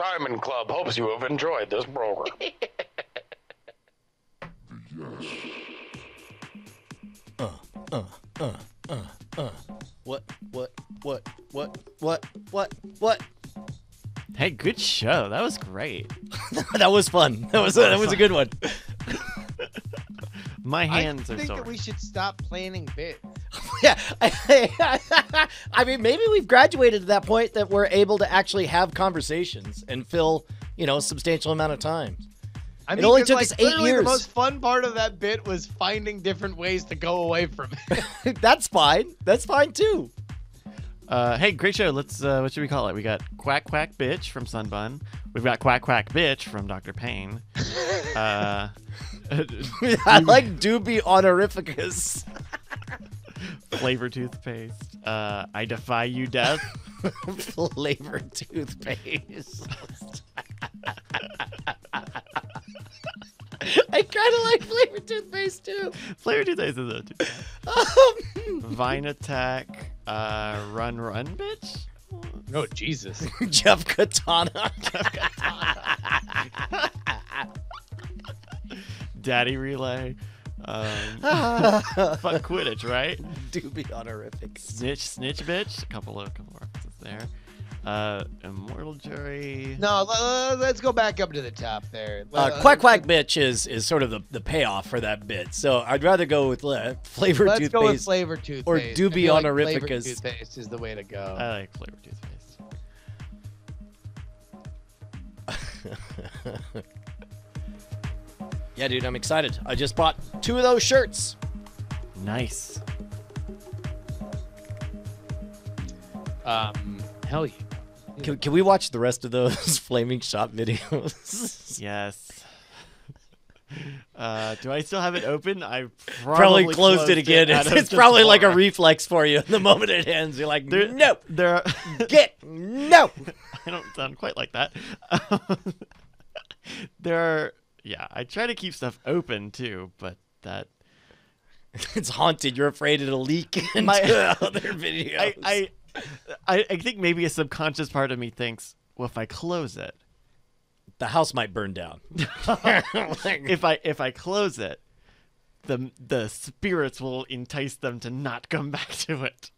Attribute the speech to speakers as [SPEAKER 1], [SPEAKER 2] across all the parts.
[SPEAKER 1] Diamond Club hopes you have enjoyed this program.
[SPEAKER 2] What?
[SPEAKER 3] Hey, good show. That was great.
[SPEAKER 2] That was fun. That was a good one.
[SPEAKER 3] My hands
[SPEAKER 4] I
[SPEAKER 3] are
[SPEAKER 4] think
[SPEAKER 3] sore.
[SPEAKER 4] that we should stop planning bits.
[SPEAKER 2] Yeah. I mean, maybe we've graduated to that point that we're able to actually have conversations and fill, a substantial amount of time.
[SPEAKER 4] I mean,
[SPEAKER 2] It only
[SPEAKER 4] 'cause,
[SPEAKER 2] took
[SPEAKER 4] like,
[SPEAKER 2] us 8
[SPEAKER 4] literally
[SPEAKER 2] years.
[SPEAKER 4] The most fun part of that bit was finding different ways to go away from it.
[SPEAKER 2] That's fine. That's fine too.
[SPEAKER 3] Hey, great show. Let's, what should we call it? We got Quack Quack Bitch from Sunbun. We've got Quack Quack Bitch from Dr. Payne.
[SPEAKER 2] I like Doobie Honorificus.
[SPEAKER 3] Flavor Toothpaste. I Defy You Death.
[SPEAKER 2] Flavored toothpaste. I kind of like flavored toothpaste too.
[SPEAKER 3] Flavor Toothpaste is it too. Vine Attack. Run Run Bitch.
[SPEAKER 4] Oh, Jesus.
[SPEAKER 2] Jeff Katana.
[SPEAKER 3] Daddy Relay. Fuck Quidditch, right?
[SPEAKER 2] Doobie Honorific.
[SPEAKER 3] Snitch Bitch. A couple of references there. Immortal Jury.
[SPEAKER 4] No, let's go back up to the top there.
[SPEAKER 2] Quack Quack Bitch is sort of the payoff for that bit. So I'd rather go with flavored
[SPEAKER 4] Let's
[SPEAKER 2] toothpaste.
[SPEAKER 4] go with flavor toothpaste.
[SPEAKER 2] Or
[SPEAKER 4] I
[SPEAKER 2] Doobie
[SPEAKER 4] feel like
[SPEAKER 2] Honorificus.
[SPEAKER 4] Flavored toothpaste is the way to go.
[SPEAKER 3] I like Flavor Toothpaste.
[SPEAKER 2] Yeah, dude, I'm excited. I just bought 2 of those shirts.
[SPEAKER 3] Nice.
[SPEAKER 4] Hell yeah.
[SPEAKER 2] Can we watch the rest of those Flaming Shot videos?
[SPEAKER 3] Yes. Do I still have it open? I
[SPEAKER 2] Probably closed it again. It's probably like a
[SPEAKER 3] reflex.
[SPEAKER 2] reflex for you. The moment it ends, you're like, no,
[SPEAKER 3] There are
[SPEAKER 2] no.
[SPEAKER 3] I don't sound quite like that. There are, yeah, I try to keep stuff open too, but that
[SPEAKER 2] It's haunted. You're afraid it'll leak into
[SPEAKER 3] My-
[SPEAKER 2] other videos.
[SPEAKER 3] I think maybe a subconscious part of me thinks, well, if I close it,
[SPEAKER 2] The house might burn down.
[SPEAKER 3] if I close it, the spirits will entice them to not come back to it.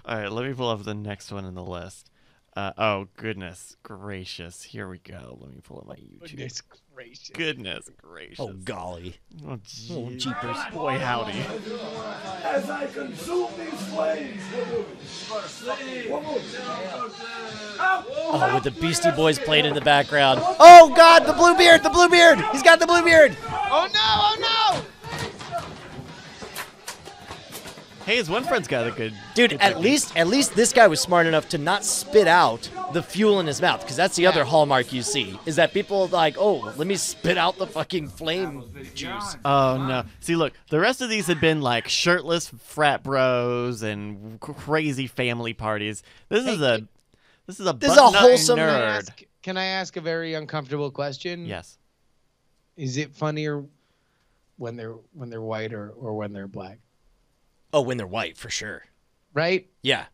[SPEAKER 3] All right, let me pull up the next one in the list. Oh, goodness gracious. Here we go. Let me pull up my YouTube.
[SPEAKER 4] Goodness gracious.
[SPEAKER 3] Goodness gracious.
[SPEAKER 2] Oh, golly.
[SPEAKER 3] Oh, geez.
[SPEAKER 2] jeepers.
[SPEAKER 3] Boy, howdy.
[SPEAKER 5] As I consume these flames.
[SPEAKER 2] Oh, with the Beastie Boys playing in the background. Oh, God, the Bluebeard, the Bluebeard. He's got the Bluebeard.
[SPEAKER 4] Oh, no, oh, no.
[SPEAKER 3] Hey, his one friend's got a good...
[SPEAKER 2] Dude,
[SPEAKER 3] good
[SPEAKER 2] at least this guy was smart enough to not spit out the fuel in his mouth, because that's the other hallmark you see, is that people are like, oh, let me spit out the fucking flame juice.
[SPEAKER 3] Oh, no. See, look, the rest of these had been like shirtless frat bros and crazy family parties. This is a button-up
[SPEAKER 2] wholesome-
[SPEAKER 3] nerd.
[SPEAKER 4] Can I ask a very uncomfortable question?
[SPEAKER 3] Yes.
[SPEAKER 4] Is it funnier when they're white or when they're black?
[SPEAKER 2] Oh, when they're white, for sure.
[SPEAKER 4] Right?
[SPEAKER 2] Yeah.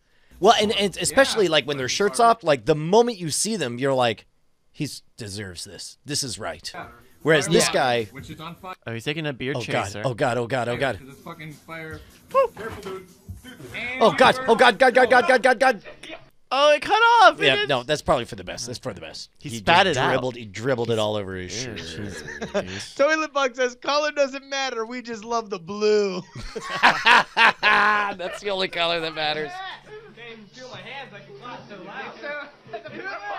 [SPEAKER 2] Well, and especially like when their shirts off, like the moment you see them, you're like, he deserves this. This is right. Whereas this guy,
[SPEAKER 6] Which is on fire.
[SPEAKER 3] Oh, he's taking a beard
[SPEAKER 2] oh God,
[SPEAKER 3] chaser.
[SPEAKER 2] oh God, oh God, oh God.
[SPEAKER 6] This fucking fire. Careful, dude.
[SPEAKER 2] Oh God, oh God, God, God, God, God, God, God.
[SPEAKER 3] Oh, it cut off. It
[SPEAKER 2] Yeah,
[SPEAKER 3] did-
[SPEAKER 2] no, that's probably for the best. That's for the best.
[SPEAKER 3] He
[SPEAKER 2] just
[SPEAKER 3] spat it out.
[SPEAKER 2] dribbled, He dribbled it all over his
[SPEAKER 3] Ew,
[SPEAKER 2] shirt.
[SPEAKER 3] jeez.
[SPEAKER 4] Toilet Bug says, color doesn't matter. We just love the blue.
[SPEAKER 2] That's the only color that matters.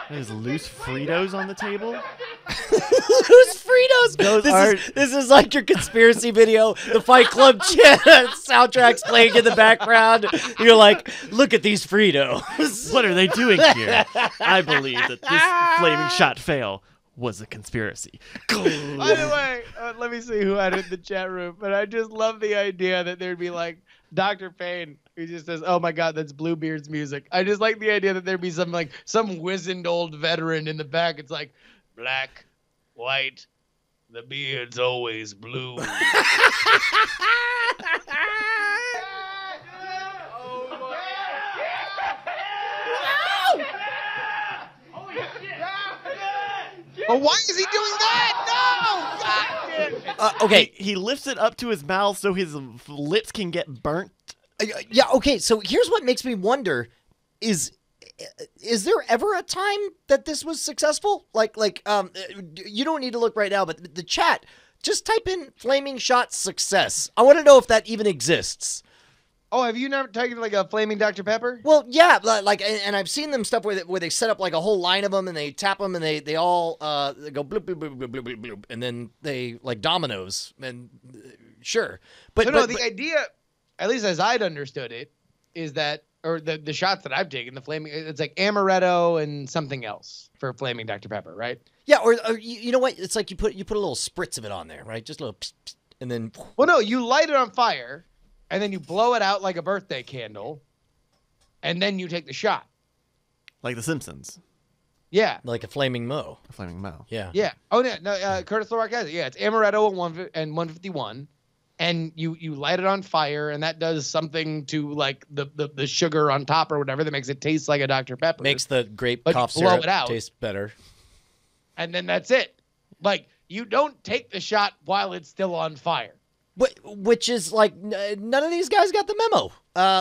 [SPEAKER 3] There's loose Fritos on the table.
[SPEAKER 2] Who's Fritos? This is like your conspiracy video. The Fight Club soundtrack's playing in the background. You're like, look at these Fritos.
[SPEAKER 3] What are they doing here? I believe that this flaming shot fail was a conspiracy.
[SPEAKER 4] By the way, let me see who had it in the chat room. But I just love the idea that there'd be like Dr. Payne, who just says, "Oh my God, that's Bluebeard's music." I just like the idea that there'd be some wizened old veteran in the back. It's like black, white, the beard's always blue. Oh, why is he doing that? No! God damn it.
[SPEAKER 2] Okay.
[SPEAKER 3] He lifts it up to his mouth so his lips can get burnt.
[SPEAKER 2] Yeah, okay, so here's what makes me wonder is there ever a time that this was successful? You don't need to look right now, but the chat, just type in flaming shot success. I want to know if that even exists.
[SPEAKER 4] Oh, have you never taken like a flaming Dr. Pepper?
[SPEAKER 2] Well, yeah, and I've seen them stuff where they set up like a whole line of them and they tap them and they all they go bloop, bloop, bloop, bloop, bloop, bloop, bloop, and then they like dominoes and sure. But
[SPEAKER 4] The idea, at least as I'd understood it, is that, or the shots that I've taken, the flaming, it's like amaretto and something else for flaming Dr. Pepper, right?
[SPEAKER 2] yeah, or you know what? It's like you put a little spritz of it on there, right? Just a little, pss, pss, and then.
[SPEAKER 4] Well, no, you light it on fire, and then you blow it out like a birthday candle, and then you take the shot.
[SPEAKER 3] Like The Simpsons.
[SPEAKER 4] Yeah.
[SPEAKER 2] Like a flaming mo.
[SPEAKER 3] A flaming Mo.
[SPEAKER 2] Yeah.
[SPEAKER 4] Yeah. Oh, no, Curtis LaRock has it. Yeah, it's amaretto and 151. And you light it on fire, and that does something to like the sugar on top or whatever that makes it taste like a Dr. Pepper.
[SPEAKER 2] Makes the grape
[SPEAKER 4] But
[SPEAKER 2] cough
[SPEAKER 4] you blow
[SPEAKER 2] syrup
[SPEAKER 4] it out.
[SPEAKER 2] taste better.
[SPEAKER 4] And then that's it. Like, you don't take the shot while it's still on fire.
[SPEAKER 2] Which is like none of these guys got the memo.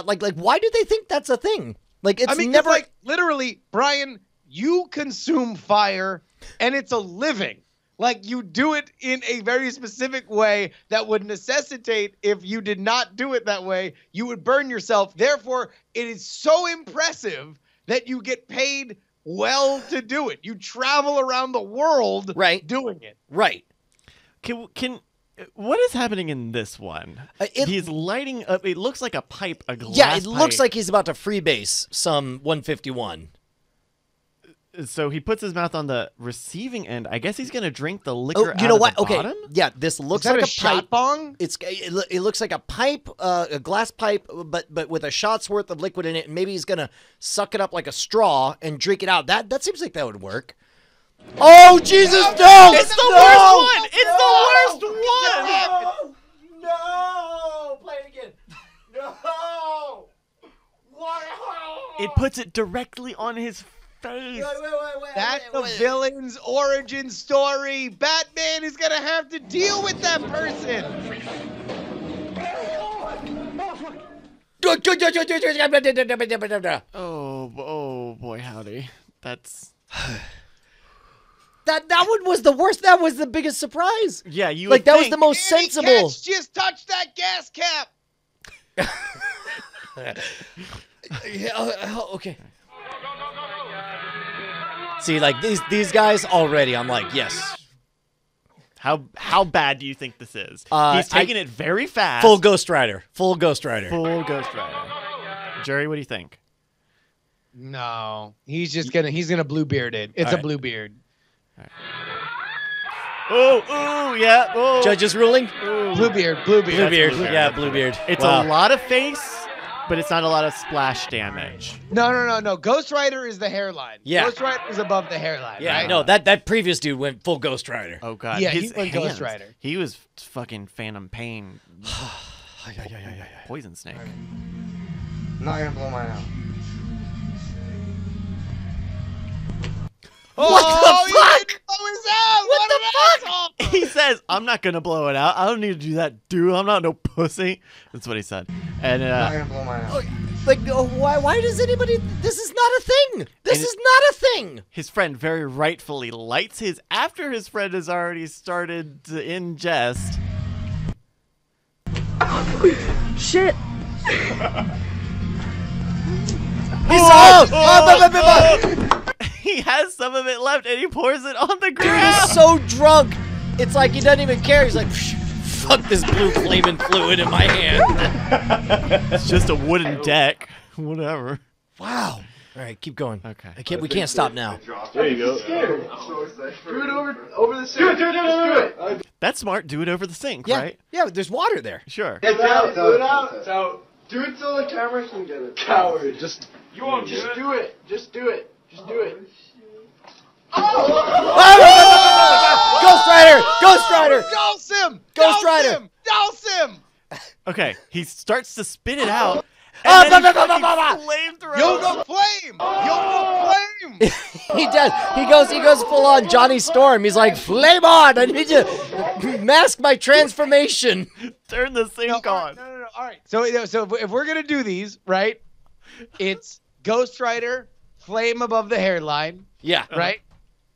[SPEAKER 2] Like why do they think that's a thing? Like it's never
[SPEAKER 4] like literally, Brian, you consume fire, and it's a living. Like, you do it in a very specific way that would necessitate, if you did not do it that way, you would burn yourself. Therefore, it is so impressive that you get paid well to do it. You travel around the world doing it.
[SPEAKER 2] Right.
[SPEAKER 3] Can what is happening in this one? He's lighting up. It looks like a pipe, a glass
[SPEAKER 2] Yeah, it looks
[SPEAKER 3] pipe.
[SPEAKER 2] like he's about to freebase some 151.
[SPEAKER 3] So he puts his mouth on the receiving end. I guess he's gonna drink the liquor.
[SPEAKER 2] You know
[SPEAKER 3] out
[SPEAKER 2] what?
[SPEAKER 3] Of the
[SPEAKER 2] Okay.
[SPEAKER 3] bottom?
[SPEAKER 2] Yeah, this looks
[SPEAKER 4] Is that
[SPEAKER 2] like
[SPEAKER 4] a shot
[SPEAKER 2] pipe.
[SPEAKER 4] bong?
[SPEAKER 2] It looks like a pipe, a glass pipe, but with a shot's worth of liquid in it, and maybe he's gonna suck it up like a straw and drink it out. That seems like that would work. Oh Jesus! No!
[SPEAKER 3] It's the
[SPEAKER 2] No!
[SPEAKER 3] worst one. It's the worst one.
[SPEAKER 2] No! Play it again. No! What?
[SPEAKER 3] It puts it directly on his face.
[SPEAKER 4] That's the villain's origin story. Batman is gonna have to deal with that person.
[SPEAKER 3] Oh boy, howdy. That's
[SPEAKER 2] That one was the worst. That was the biggest surprise.
[SPEAKER 3] yeah. You
[SPEAKER 2] Like
[SPEAKER 3] would
[SPEAKER 2] that was
[SPEAKER 3] think-
[SPEAKER 2] the most
[SPEAKER 4] Andy
[SPEAKER 2] sensible.
[SPEAKER 4] Katz just touched that gas cap.
[SPEAKER 2] Yeah, okay. See, like these guys already, I'm like, yes,
[SPEAKER 3] How bad do you think this is? He's taking it very fast.
[SPEAKER 2] full Ghost Rider, full Ghost Rider.
[SPEAKER 3] Full Ghost Rider. Jerry, what do you think?
[SPEAKER 4] No, he's gonna Bluebeard it. It's
[SPEAKER 3] All
[SPEAKER 4] a
[SPEAKER 3] right.
[SPEAKER 4] Bluebeard.
[SPEAKER 3] Oh, yeah. Oh.
[SPEAKER 2] Judge's ruling.
[SPEAKER 4] Bluebeard.
[SPEAKER 2] Bluebeard.
[SPEAKER 3] Bluebeard.
[SPEAKER 2] Yeah, Bluebeard.
[SPEAKER 3] It's
[SPEAKER 2] Wow.
[SPEAKER 3] a lot of face, but it's not a lot of splash damage.
[SPEAKER 4] No. Ghost Rider is the hairline.
[SPEAKER 2] Yeah.
[SPEAKER 4] Ghost Rider is above the hairline.
[SPEAKER 2] Yeah,
[SPEAKER 4] right?
[SPEAKER 2] no, that previous dude went full Ghost Rider.
[SPEAKER 3] Oh god.
[SPEAKER 4] Yeah,
[SPEAKER 3] his
[SPEAKER 4] he went Ghost
[SPEAKER 3] hands,
[SPEAKER 4] Rider.
[SPEAKER 3] He was fucking Phantom Pain. Poison snake.
[SPEAKER 7] I'm not gonna blow mine out.
[SPEAKER 4] Oh,
[SPEAKER 2] the fuck?
[SPEAKER 4] He didn't blow his out.
[SPEAKER 2] What the
[SPEAKER 4] an asshole.
[SPEAKER 3] He says, "I'm not gonna blow it out. I don't need to do that, dude. I'm not no pussy." That's what he said. And
[SPEAKER 7] I'm not gonna blow mine out.
[SPEAKER 2] Like, why does anybody? This is not a thing. This
[SPEAKER 3] And
[SPEAKER 2] is not a thing.
[SPEAKER 3] his friend very rightfully lights his after his friend has already started to ingest.
[SPEAKER 8] Shit.
[SPEAKER 3] He has some of it left, and he pours it on the
[SPEAKER 2] Dude
[SPEAKER 3] ground.
[SPEAKER 2] is so drunk. It's like he doesn't even care. He's like, fuck this blue flaming fluid in my hand.
[SPEAKER 3] It's just a wooden deck. Whatever.
[SPEAKER 2] Wow. All right, keep going.
[SPEAKER 3] Okay.
[SPEAKER 2] We can't stop now.
[SPEAKER 5] There you go.
[SPEAKER 7] Do it over the sink. Do it.
[SPEAKER 3] That's smart. Do it over the sink,
[SPEAKER 2] Yeah,
[SPEAKER 3] right?
[SPEAKER 2] yeah. There's water there.
[SPEAKER 3] Sure.
[SPEAKER 7] It's out. Do it out.
[SPEAKER 5] It's out.
[SPEAKER 7] Do it so the camera can get it. Coward. Just
[SPEAKER 5] You won't
[SPEAKER 7] just do it. Just do it. Just do it.
[SPEAKER 2] Ghost Rider! Ghost Rider!
[SPEAKER 4] Douse him.
[SPEAKER 2] Ghost Rider.
[SPEAKER 4] Douse him.
[SPEAKER 3] Okay. He starts to spit it out.
[SPEAKER 2] Ah,
[SPEAKER 3] And then he
[SPEAKER 2] bah, bah, bah, bah, bah, bah.
[SPEAKER 3] fucking flamethrows.
[SPEAKER 4] Yoga flame. Yoga flame.
[SPEAKER 2] He does. He goes full on Johnny Storm. He's like, flame on! I need to mask my transformation.
[SPEAKER 3] Turn the sink on.
[SPEAKER 4] No. All right. So if we're gonna do these, right? It's Ghost Rider, flame above the hairline.
[SPEAKER 2] Yeah.
[SPEAKER 4] Right.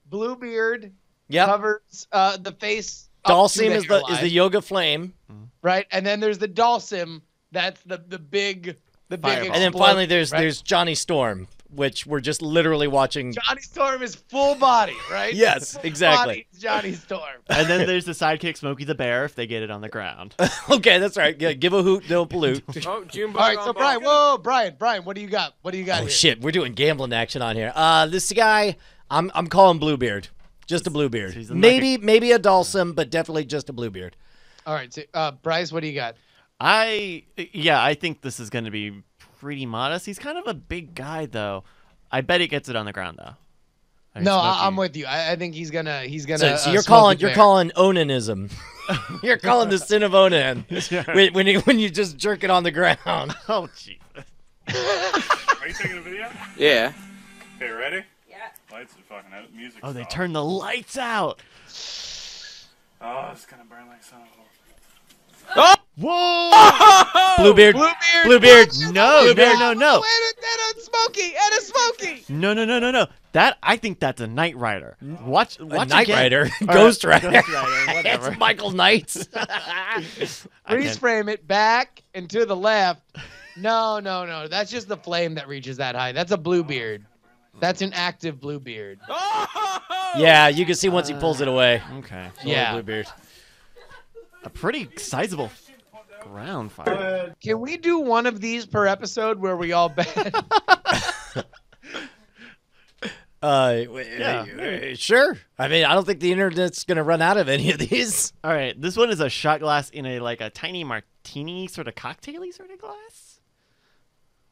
[SPEAKER 4] Bluebeard
[SPEAKER 2] Yep.
[SPEAKER 4] covers the face. up to
[SPEAKER 2] Dalsim is the
[SPEAKER 4] hairline,
[SPEAKER 2] yoga flame.
[SPEAKER 4] right, and then there's the Dalsim. That's the big
[SPEAKER 3] Fireball.
[SPEAKER 2] And then
[SPEAKER 4] explode,
[SPEAKER 2] finally there's
[SPEAKER 4] right?
[SPEAKER 2] Johnny Storm, which we're just literally watching.
[SPEAKER 4] Johnny Storm is full body, right?
[SPEAKER 2] Yes, exactly.
[SPEAKER 4] Body is Johnny Storm.
[SPEAKER 3] And then there's the sidekick Smokey the Bear if they get it on the ground.
[SPEAKER 2] Okay, that's right. Yeah, give a hoot, don't pollute.
[SPEAKER 6] Oh, Junebug
[SPEAKER 4] All right,
[SPEAKER 6] on
[SPEAKER 4] so
[SPEAKER 6] ball.
[SPEAKER 4] Brian, what do you got? What do you got
[SPEAKER 2] Oh
[SPEAKER 4] here?
[SPEAKER 2] shit, we're doing gambling action on here. This guy, I'm calling Bluebeard. Just a Bluebeard.
[SPEAKER 3] he's a
[SPEAKER 2] Maybe a Dalsim, but definitely just a Bluebeard.
[SPEAKER 4] All right, so Bryce, what do you got?
[SPEAKER 3] I think this is going to be pretty modest. He's kind of a big guy, though. I bet he gets it on the ground, though. I mean,
[SPEAKER 4] No,
[SPEAKER 3] Smokey-
[SPEAKER 4] I'm with you. I think he's gonna.
[SPEAKER 2] So you're
[SPEAKER 4] smoke
[SPEAKER 2] calling
[SPEAKER 4] it there.
[SPEAKER 2] Onanism. You're calling the sin of Onan when you just jerk it on the ground.
[SPEAKER 3] Oh, Jesus.
[SPEAKER 8] Are you taking a video?
[SPEAKER 9] Yeah.
[SPEAKER 8] Okay, ready? Yeah. Lights are fucking out. Music.
[SPEAKER 3] Oh, they turned the lights out.
[SPEAKER 8] Oh, it's gonna burn like son of a.
[SPEAKER 3] Whoa!
[SPEAKER 2] Bluebeard.
[SPEAKER 4] Bluebeard.
[SPEAKER 3] No.
[SPEAKER 4] And a Smokey.
[SPEAKER 3] No. I think that's a Knight Rider. Watch
[SPEAKER 2] Knight
[SPEAKER 3] again.
[SPEAKER 2] Rider,
[SPEAKER 3] Or,
[SPEAKER 2] Ghost Rider.
[SPEAKER 3] Ghost Rider, whatever.
[SPEAKER 2] It's Michael Knights.
[SPEAKER 4] Freeze frame it back and to the left. No. That's just the flame that reaches that high. That's a Bluebeard. That's an active Bluebeard.
[SPEAKER 2] Yeah, you can see once he pulls it away.
[SPEAKER 3] Okay.
[SPEAKER 4] Yeah.
[SPEAKER 2] Bluebeard.
[SPEAKER 3] A pretty sizable ground fire.
[SPEAKER 4] Can we do one of these per episode where we all bet?
[SPEAKER 2] Sure. I mean, I don't think the internet's gonna run out of any of these.
[SPEAKER 3] All right, this one is a shot glass in a tiny martini sort of cocktaily sort of glass.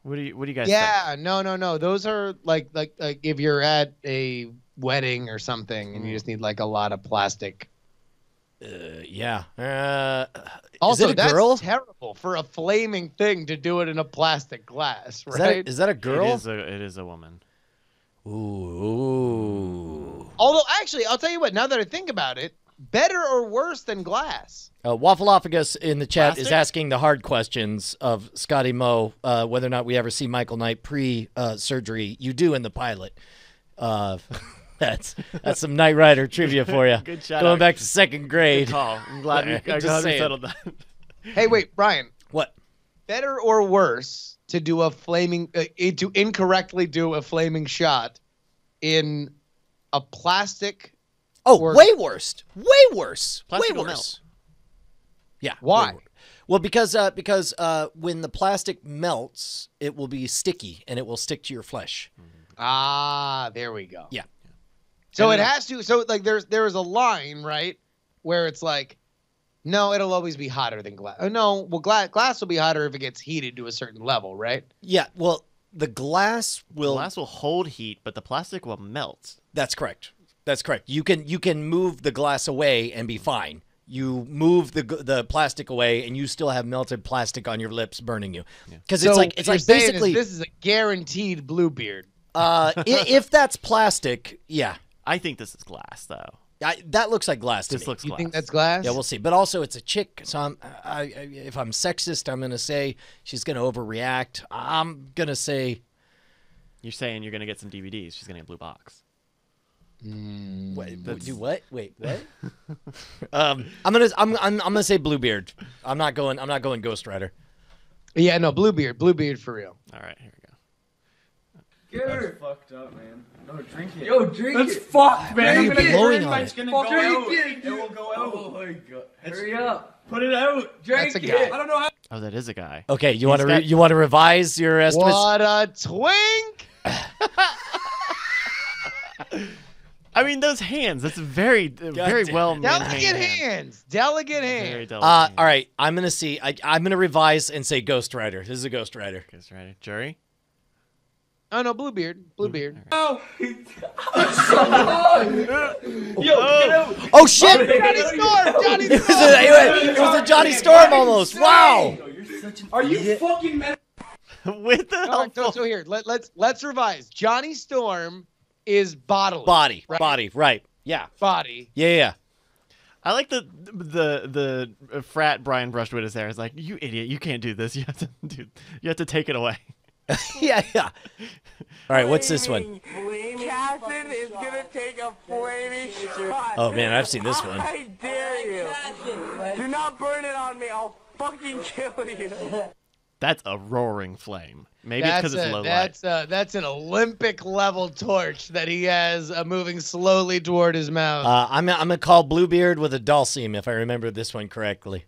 [SPEAKER 3] What do you guys think?
[SPEAKER 4] Yeah, no. Those are like if you're at a wedding or something and you just need like a lot of plastic.
[SPEAKER 2] Yeah.
[SPEAKER 4] Also,
[SPEAKER 2] is it a
[SPEAKER 4] that's
[SPEAKER 2] girl?
[SPEAKER 4] terrible for a flaming thing to do it in a plastic glass, right?
[SPEAKER 2] Is that a girl?
[SPEAKER 3] It is a woman.
[SPEAKER 2] Ooh.
[SPEAKER 4] Although, actually, I'll tell you what. Now that I think about it, better or worse than glass?
[SPEAKER 2] Waffleophagus in the chat is
[SPEAKER 3] Plastic?
[SPEAKER 2] asking the hard questions of Scotty Moe, whether or not we ever see Michael Knight pre-surgery. You do in the pilot. That's some Knight Rider trivia for you.
[SPEAKER 3] Good shout
[SPEAKER 2] Going
[SPEAKER 3] out.
[SPEAKER 2] back to second grade.
[SPEAKER 3] Good call. I'm glad we
[SPEAKER 2] Just saying.
[SPEAKER 3] settled that.
[SPEAKER 4] Hey, wait, Brian.
[SPEAKER 2] What?
[SPEAKER 4] Better or worse to do a flaming to incorrectly do a flaming shot in a plastic?
[SPEAKER 2] Oh,
[SPEAKER 4] Or-
[SPEAKER 2] way worse. Way worse.
[SPEAKER 3] Plastic
[SPEAKER 2] way
[SPEAKER 3] will
[SPEAKER 2] worse.
[SPEAKER 3] melt.
[SPEAKER 2] Yeah.
[SPEAKER 4] Why?
[SPEAKER 2] way worse. Well, because when the plastic melts, it will be sticky and it will stick to your flesh.
[SPEAKER 4] Ah, there we go.
[SPEAKER 2] Yeah.
[SPEAKER 4] So it has to. So like, there is a line, right, where it's like, no, it'll always be hotter than glass. Oh, no, well, glass will be hotter if it gets heated to a certain level, right?
[SPEAKER 2] Yeah. Well, the glass will.
[SPEAKER 3] Glass will hold heat, but the plastic will melt.
[SPEAKER 2] That's correct. That's correct. You can move the glass away and be fine. You move the plastic away, and you still have melted plastic on your lips, burning you. Because
[SPEAKER 4] So
[SPEAKER 2] it's
[SPEAKER 4] what
[SPEAKER 2] like
[SPEAKER 4] you're saying is
[SPEAKER 2] basically
[SPEAKER 4] this is a guaranteed Bluebeard.
[SPEAKER 2] if that's plastic, yeah,
[SPEAKER 3] I think this is glass, though.
[SPEAKER 2] that looks like glass to
[SPEAKER 3] This
[SPEAKER 2] me.
[SPEAKER 3] looks
[SPEAKER 4] You
[SPEAKER 3] glass.
[SPEAKER 4] think that's glass?
[SPEAKER 2] Yeah, we'll see. But also, it's a chick, so if I'm sexist, I'm gonna say she's gonna overreact. I'm gonna say
[SPEAKER 3] You're saying you're gonna get some DVDs. She's gonna get a blue box.
[SPEAKER 2] wait, do what? Wait, what? I'm gonna say Bluebeard. I'm not going Ghost Rider.
[SPEAKER 4] Yeah, no, Bluebeard for real.
[SPEAKER 3] All right, here we go.
[SPEAKER 6] That's fucked up, man. No, drink it.
[SPEAKER 5] Yo, drink
[SPEAKER 6] That's
[SPEAKER 5] it.
[SPEAKER 6] fucked, man.
[SPEAKER 2] Why are
[SPEAKER 6] I'm
[SPEAKER 2] you
[SPEAKER 6] gonna
[SPEAKER 2] blowing
[SPEAKER 6] burn
[SPEAKER 2] on
[SPEAKER 6] my-
[SPEAKER 2] it?
[SPEAKER 6] It's gonna go
[SPEAKER 5] Drink
[SPEAKER 6] out.
[SPEAKER 5] it,
[SPEAKER 6] It will go out.
[SPEAKER 5] Oh my god. Hurry up.
[SPEAKER 6] Put it out.
[SPEAKER 5] Drink
[SPEAKER 4] That's a
[SPEAKER 5] it.
[SPEAKER 4] guy.
[SPEAKER 6] I don't know how.
[SPEAKER 3] Oh, that is a guy.
[SPEAKER 2] Okay, you
[SPEAKER 3] He's
[SPEAKER 2] want to
[SPEAKER 3] got-
[SPEAKER 2] revise your estimates?
[SPEAKER 4] What a twink!
[SPEAKER 3] I mean, those hands. That's very
[SPEAKER 2] damn
[SPEAKER 3] well
[SPEAKER 2] it.
[SPEAKER 4] Delicate
[SPEAKER 3] maintained
[SPEAKER 4] hands. Delicate
[SPEAKER 3] Very
[SPEAKER 4] hands.
[SPEAKER 3] delicate.
[SPEAKER 2] All
[SPEAKER 3] hands.
[SPEAKER 2] right, I'm gonna see. I'm gonna revise and say Ghost Rider. This is a Ghost Rider.
[SPEAKER 3] Ghost Rider. Jury.
[SPEAKER 4] Oh, no, Bluebeard. Bluebeard.
[SPEAKER 6] Oh.
[SPEAKER 5] Yo, get out.
[SPEAKER 2] Oh shit!
[SPEAKER 4] Johnny Storm! Johnny
[SPEAKER 2] It
[SPEAKER 4] Storm!
[SPEAKER 2] was a Johnny Storm almost. Wow.
[SPEAKER 5] Yo, you're such an
[SPEAKER 6] Are you
[SPEAKER 5] idiot.
[SPEAKER 6] fucking mad?
[SPEAKER 3] With the
[SPEAKER 4] All right, so here, let's revise. Johnny Storm is bodily.
[SPEAKER 2] Body, right. Yeah.
[SPEAKER 4] Body.
[SPEAKER 2] Yeah.
[SPEAKER 3] I like the frat Brian brushed with his hair. It's like, you idiot, you can't do this. You have to take it away.
[SPEAKER 2] Yeah. All right, what's this one?
[SPEAKER 9] Casson is gonna take a flaming shot.
[SPEAKER 2] Oh man, I've seen this one.
[SPEAKER 9] I dare you. Do not burn it on me. I'll fucking kill you.
[SPEAKER 3] That's a roaring flame. Maybe it's because it's low light.
[SPEAKER 4] That's an Olympic level torch that he has moving slowly toward his mouth.
[SPEAKER 2] I'm gonna call Bluebeard with a Dulcim if I remember this one correctly.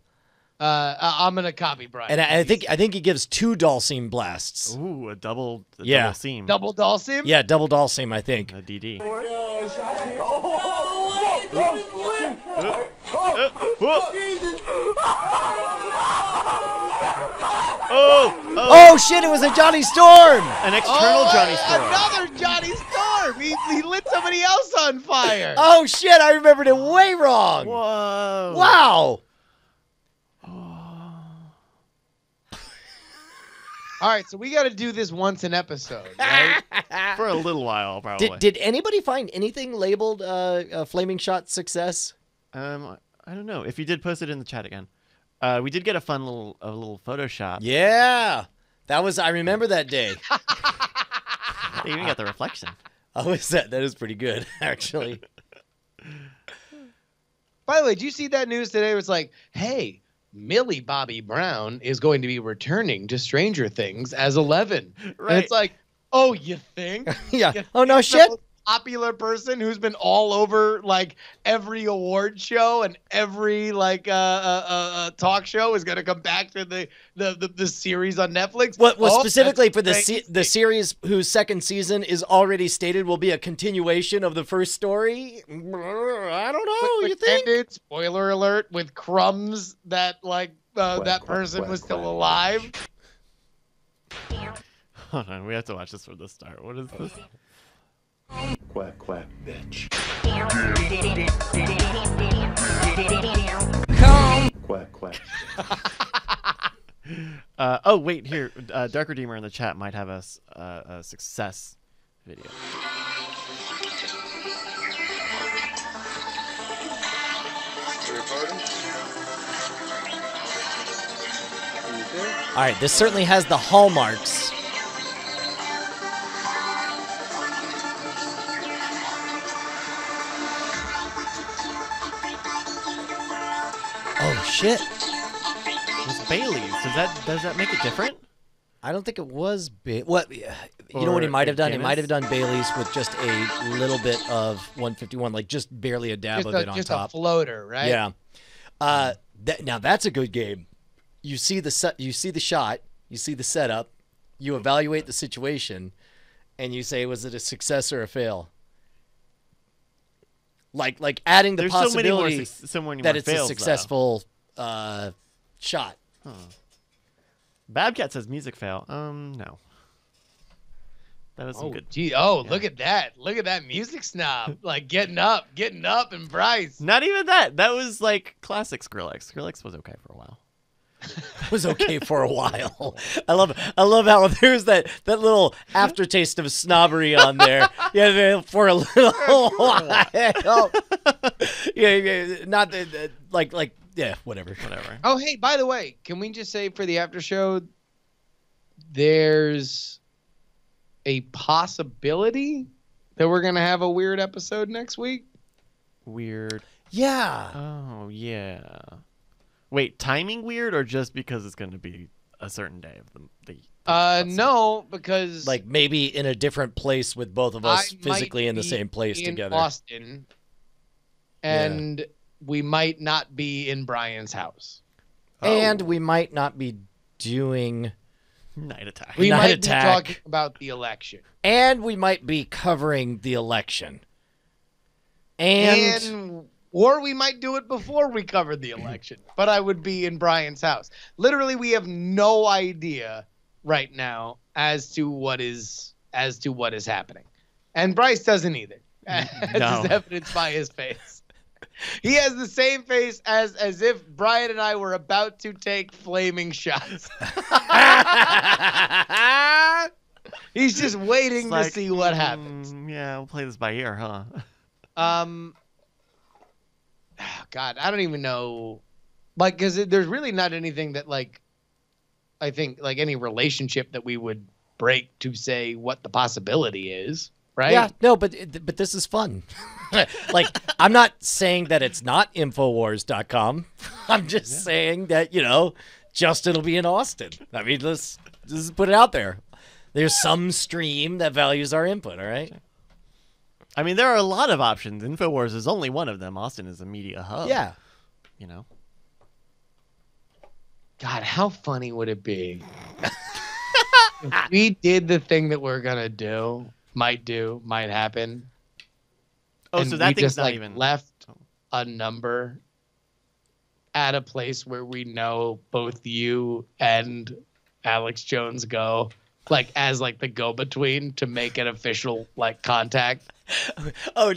[SPEAKER 4] I'm gonna copy Brian.
[SPEAKER 2] And I think he gives 2 Dulcim blasts.
[SPEAKER 3] Ooh, a double seam.
[SPEAKER 4] Double Dulcim?
[SPEAKER 2] Yeah, double Dulcim, I think.
[SPEAKER 3] A DD.
[SPEAKER 2] Oh shit! It was a Johnny Storm.
[SPEAKER 3] An external Johnny Storm.
[SPEAKER 4] Another Johnny Storm. He lit somebody else on fire.
[SPEAKER 2] Oh shit! I remembered it way wrong.
[SPEAKER 3] Whoa!
[SPEAKER 2] Wow.
[SPEAKER 4] All right, so we got to do this once an episode, right?
[SPEAKER 3] For a little while, probably.
[SPEAKER 2] Did anybody find anything labeled a flaming shot success?
[SPEAKER 3] I don't know. If you did, post it in the chat again. We did get a fun little Photoshop.
[SPEAKER 2] Yeah, that was. I remember that day.
[SPEAKER 3] They even got the reflection.
[SPEAKER 2] Oh, is that is pretty good, actually.
[SPEAKER 4] By the way, did you see that news today? It was like, hey, Millie Bobby Brown is going to be returning to Stranger Things as 11.
[SPEAKER 3] Right.
[SPEAKER 4] And it's like, oh, you think?
[SPEAKER 2] Yeah. Oh, no shit.
[SPEAKER 4] Popular person who's been all over like every award show and every like talk show is gonna come back to the series on Netflix.
[SPEAKER 2] What specifically for the series whose second season is already stated will be a continuation of the first story? I don't know. You think?
[SPEAKER 4] Ended, spoiler alert, with crumbs that like that person was still alive.
[SPEAKER 3] Hold on, we have to watch this from the start. What is this?
[SPEAKER 5] Quack, quack, bitch. Quack, quack.
[SPEAKER 3] Oh, wait, here. Dark Redeemer in the chat might have a success video.
[SPEAKER 2] All right, this certainly has the hallmarks. Oh shit!
[SPEAKER 3] It's Bailey's. Does that make it different?
[SPEAKER 2] I don't think it was what you know what he might have done? He might have done Bailey's with just a little bit of 151, like just barely a dab of it on
[SPEAKER 4] just
[SPEAKER 2] top.
[SPEAKER 4] A floater, right?
[SPEAKER 2] Yeah. Now that's a good game. You see the shot, you see the setup, you evaluate the situation, and you say, was it a success or a fail? Like adding the possibility that it's a successful shot.
[SPEAKER 3] Huh. Babcat says music fail. No. That was some good.
[SPEAKER 4] Gee, look at that. Look at that music snob. Like getting up and Bryce.
[SPEAKER 3] Not even that. That was like classic Skrillex. Skrillex was okay for a while.
[SPEAKER 2] Was okay for a while. I love how there's that little aftertaste of snobbery on there. Yeah, for a little while. Yeah, not like yeah, whatever.
[SPEAKER 4] Oh, hey, by the way, can we just say for the after show, there's a possibility that we're gonna have a weird episode next week?
[SPEAKER 3] Weird.
[SPEAKER 2] Yeah.
[SPEAKER 3] Oh yeah. Wait, timing weird or just because it's going to be a certain day of the
[SPEAKER 4] no, because
[SPEAKER 2] like maybe in a different place with both of us physically in the same place together.
[SPEAKER 4] Austin, and we might not be in Brian's house.
[SPEAKER 2] And we might not be doing
[SPEAKER 3] Night Attack.
[SPEAKER 4] We might be talking about the election.
[SPEAKER 2] And we might be covering the election.
[SPEAKER 4] Or we might do it before we covered the election, but I would be in Brian's house. Literally, we have no idea right now as to what is happening, and Bryce doesn't either, as is evidenced by his face. He has the same face as if Brian and I were about to take flaming shots. He's just waiting
[SPEAKER 3] It's
[SPEAKER 4] to see what happens.
[SPEAKER 3] Yeah, we'll play this by ear, huh?
[SPEAKER 4] God, I don't even know. Like, because there's really not anything that, like, I think, like, any relationship that we would break to say what the possibility is, right?
[SPEAKER 2] Yeah, no, but this is fun. Like, I'm not saying that it's not Infowars.com. I'm just saying that, Justin will be in Austin. I mean, let's just put it out there. There's some stream that values our input, all right?
[SPEAKER 3] I mean, there are a lot of options. Infowars is only one of them. Austin is a media hub.
[SPEAKER 2] Yeah.
[SPEAKER 4] God, how funny would it be if we did the thing that we're gonna might happen.
[SPEAKER 3] Oh, so that
[SPEAKER 4] we
[SPEAKER 3] thing's
[SPEAKER 4] just
[SPEAKER 3] not
[SPEAKER 4] like
[SPEAKER 3] even
[SPEAKER 4] left a number at a place where we know both you and Alex Jones go, like as like the go-between to make an official like contact.
[SPEAKER 2] Oh,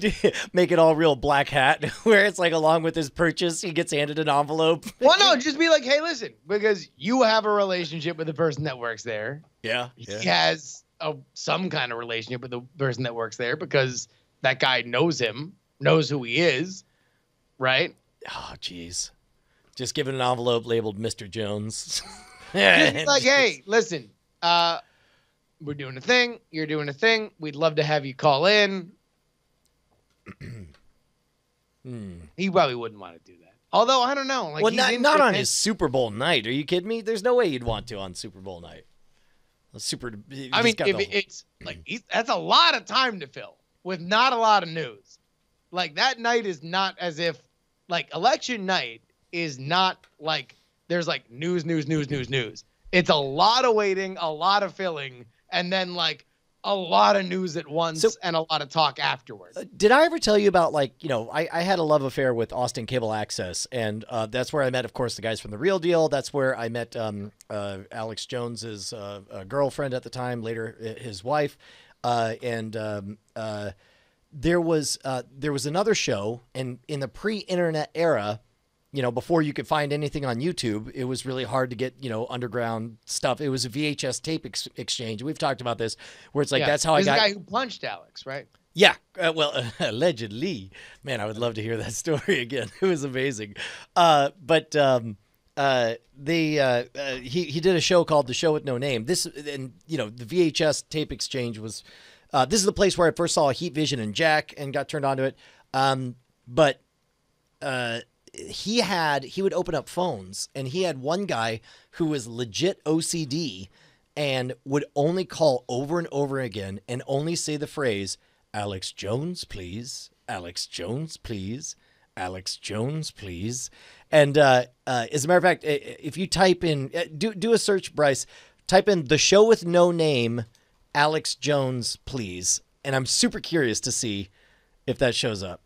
[SPEAKER 2] make it all real black hat, where it's like along with his purchase, he gets handed an envelope.
[SPEAKER 4] Well, no, just be like, hey, listen, because you have a relationship with the person that works there.
[SPEAKER 2] Yeah.
[SPEAKER 4] He has some kind of relationship with the person that works there because that guy knows him, knows who he is, right?
[SPEAKER 2] Oh, jeez. Just give it an envelope labeled Mr. Jones.
[SPEAKER 4] Just like, hey, listen, we're doing a thing. You're doing a thing. We'd love to have you call in. He probably wouldn't want to do that. Although, I don't know. Like,
[SPEAKER 2] well, not on his Super Bowl night. Are you kidding me? There's no way you'd want to on Super Bowl night.
[SPEAKER 4] I mean, if it's like that's a lot of time to fill with not a lot of news. Like, that night is not as if, like, election night is not like there's like news. It's a lot of waiting, a lot of filling, and then like a lot of news at once and a lot of talk afterwards.
[SPEAKER 2] Did I ever tell you about, like, I had a love affair with Austin Cable Access, and that's where I met, of course, the guys from The Real Deal. That's where I met Alex Jones's girlfriend at the time, later his wife. There was another show, and in the pre-internet era, before you could find anything on YouTube, it was really hard to get, underground stuff. It was a VHS tape exchange. We've talked about this, where it's like, that's how I got.
[SPEAKER 4] The guy who punched Alex, right?
[SPEAKER 2] Yeah. Well, allegedly. Man, I would love to hear that story again. It was amazing. He did a show called The Show with No Name. The VHS tape exchange was, this is the place where I first saw Heat Vision and Jack and got turned on to it. He would open up phones, and he had one guy who was legit OCD and would only call over and over again and only say the phrase, Alex Jones, please. Alex Jones, please. Alex Jones, please. And as a matter of fact, if you type in, do a search, Bryce, type in The Show with No Name, Alex Jones, please. And I'm super curious to see if that shows up.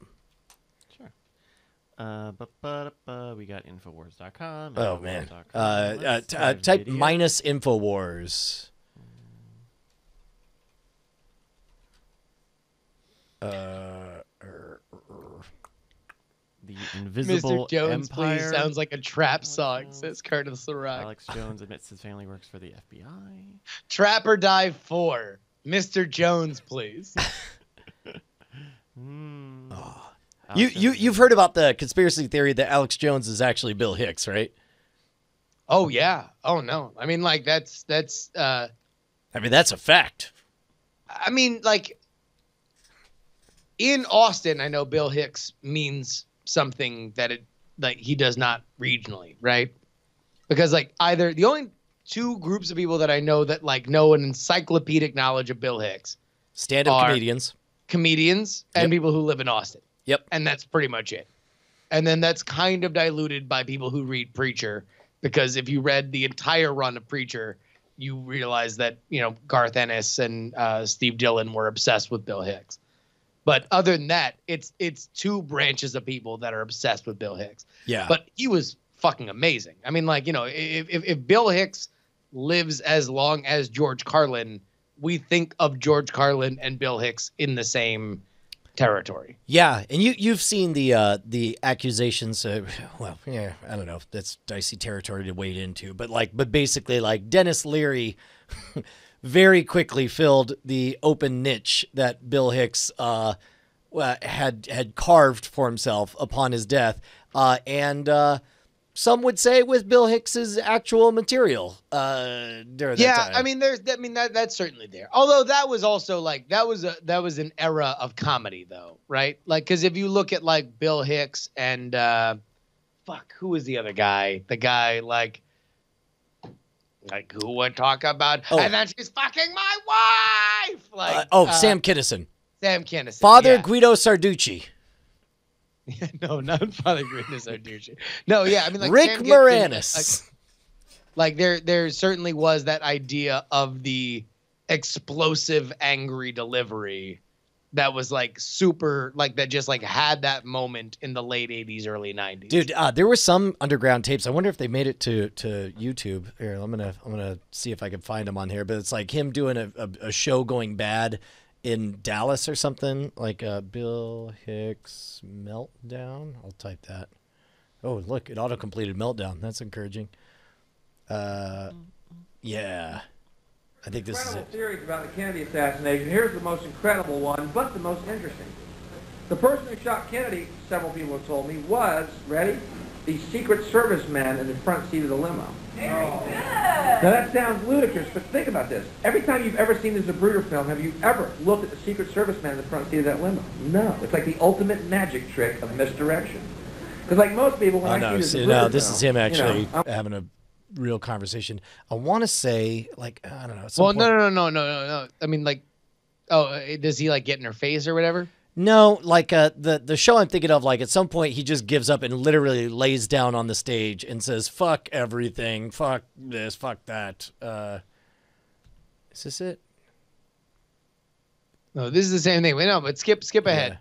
[SPEAKER 3] We got Infowars.com.
[SPEAKER 2] Oh, man. Type minus Infowars.
[SPEAKER 3] The Invisible
[SPEAKER 4] Mr. Jones,
[SPEAKER 3] Empire.
[SPEAKER 4] please, sounds like a trap song, says Curtis LaRock.
[SPEAKER 3] Alex Jones admits his family works for the FBI.
[SPEAKER 4] Trap or Die 4. Mr. Jones, please.
[SPEAKER 2] You've heard about the conspiracy theory that Alex Jones is actually Bill Hicks, right?
[SPEAKER 4] Oh yeah. Oh no. I mean, like that's.
[SPEAKER 2] I mean, that's a fact.
[SPEAKER 4] I mean, like in Austin, I know Bill Hicks means something that he does not regionally, right? Because like either the only two groups of people that I know that like know an encyclopedic knowledge of Bill Hicks,
[SPEAKER 2] stand-up comedians,
[SPEAKER 4] and people who live in Austin.
[SPEAKER 2] Yep.
[SPEAKER 4] And that's pretty much it. And then that's kind of diluted by people who read Preacher, because if you read the entire run of Preacher, you realize that, Garth Ennis and Steve Dillon were obsessed with Bill Hicks. But other than that, it's two branches of people that are obsessed with Bill Hicks.
[SPEAKER 2] Yeah.
[SPEAKER 4] But he was fucking amazing. I mean, like, if Bill Hicks lives as long as George Carlin, we think of George Carlin and Bill Hicks in the same territory.
[SPEAKER 2] Yeah, and you've seen the accusations. Well, yeah, I don't know. That's dicey territory to wade into, but basically, like Dennis Leary very quickly filled the open niche that Bill Hicks had carved for himself upon his death, and some would say with Bill Hicks's actual material during that time.
[SPEAKER 4] I mean, that's certainly there. Although that was also like that was an era of comedy, though, right? Like, because if you look at like Bill Hicks and who was the other guy? The guy like who would talk about and then she's fucking my wife. Like
[SPEAKER 2] Sam Kinison.
[SPEAKER 4] Sam Kinison.
[SPEAKER 2] Father Guido Sarducci.
[SPEAKER 4] No, not Father Guido Sarducci. No, yeah, I mean like
[SPEAKER 2] Rick
[SPEAKER 4] Sam
[SPEAKER 2] Moranis.
[SPEAKER 4] Like there certainly was that idea of the explosive, angry delivery that was like super, like that just like had that moment in the late 80s, early 90s.
[SPEAKER 2] Dude, there were some underground tapes. I wonder if they made it to YouTube. Here, I'm gonna see if I can find them on here. But it's like him doing a show going bad in Dallas or something, like Bill Hicks meltdown. I'll type that. Oh, look, it auto-completed meltdown. That's encouraging. Yeah. I think this is it.
[SPEAKER 10] Theories about the Kennedy assassination. Here's the most incredible one, but the most interesting. The person who shot Kennedy, several people have told me, was, ready, the Secret Service man in the front seat of the limo.
[SPEAKER 9] Very good.
[SPEAKER 10] Now that sounds ludicrous, but think about this. Every time you've ever seen the Zapruder film, have you ever looked at the Secret Service man in the front seat of that limo? No. It's like the ultimate magic trick of misdirection. Because like most people, when I see the Zapruder
[SPEAKER 2] this
[SPEAKER 10] film,
[SPEAKER 2] is him actually having a real conversation. I want to say, like, I don't know.
[SPEAKER 4] Well, no. I mean, like, does he like get in her face or whatever?
[SPEAKER 2] No, like the show I'm thinking of, like at some point he just gives up and literally lays down on the stage and says, "Fuck everything, fuck this, fuck that." Is this it?
[SPEAKER 4] No, this is the same thing. Wait, no, but skip ahead.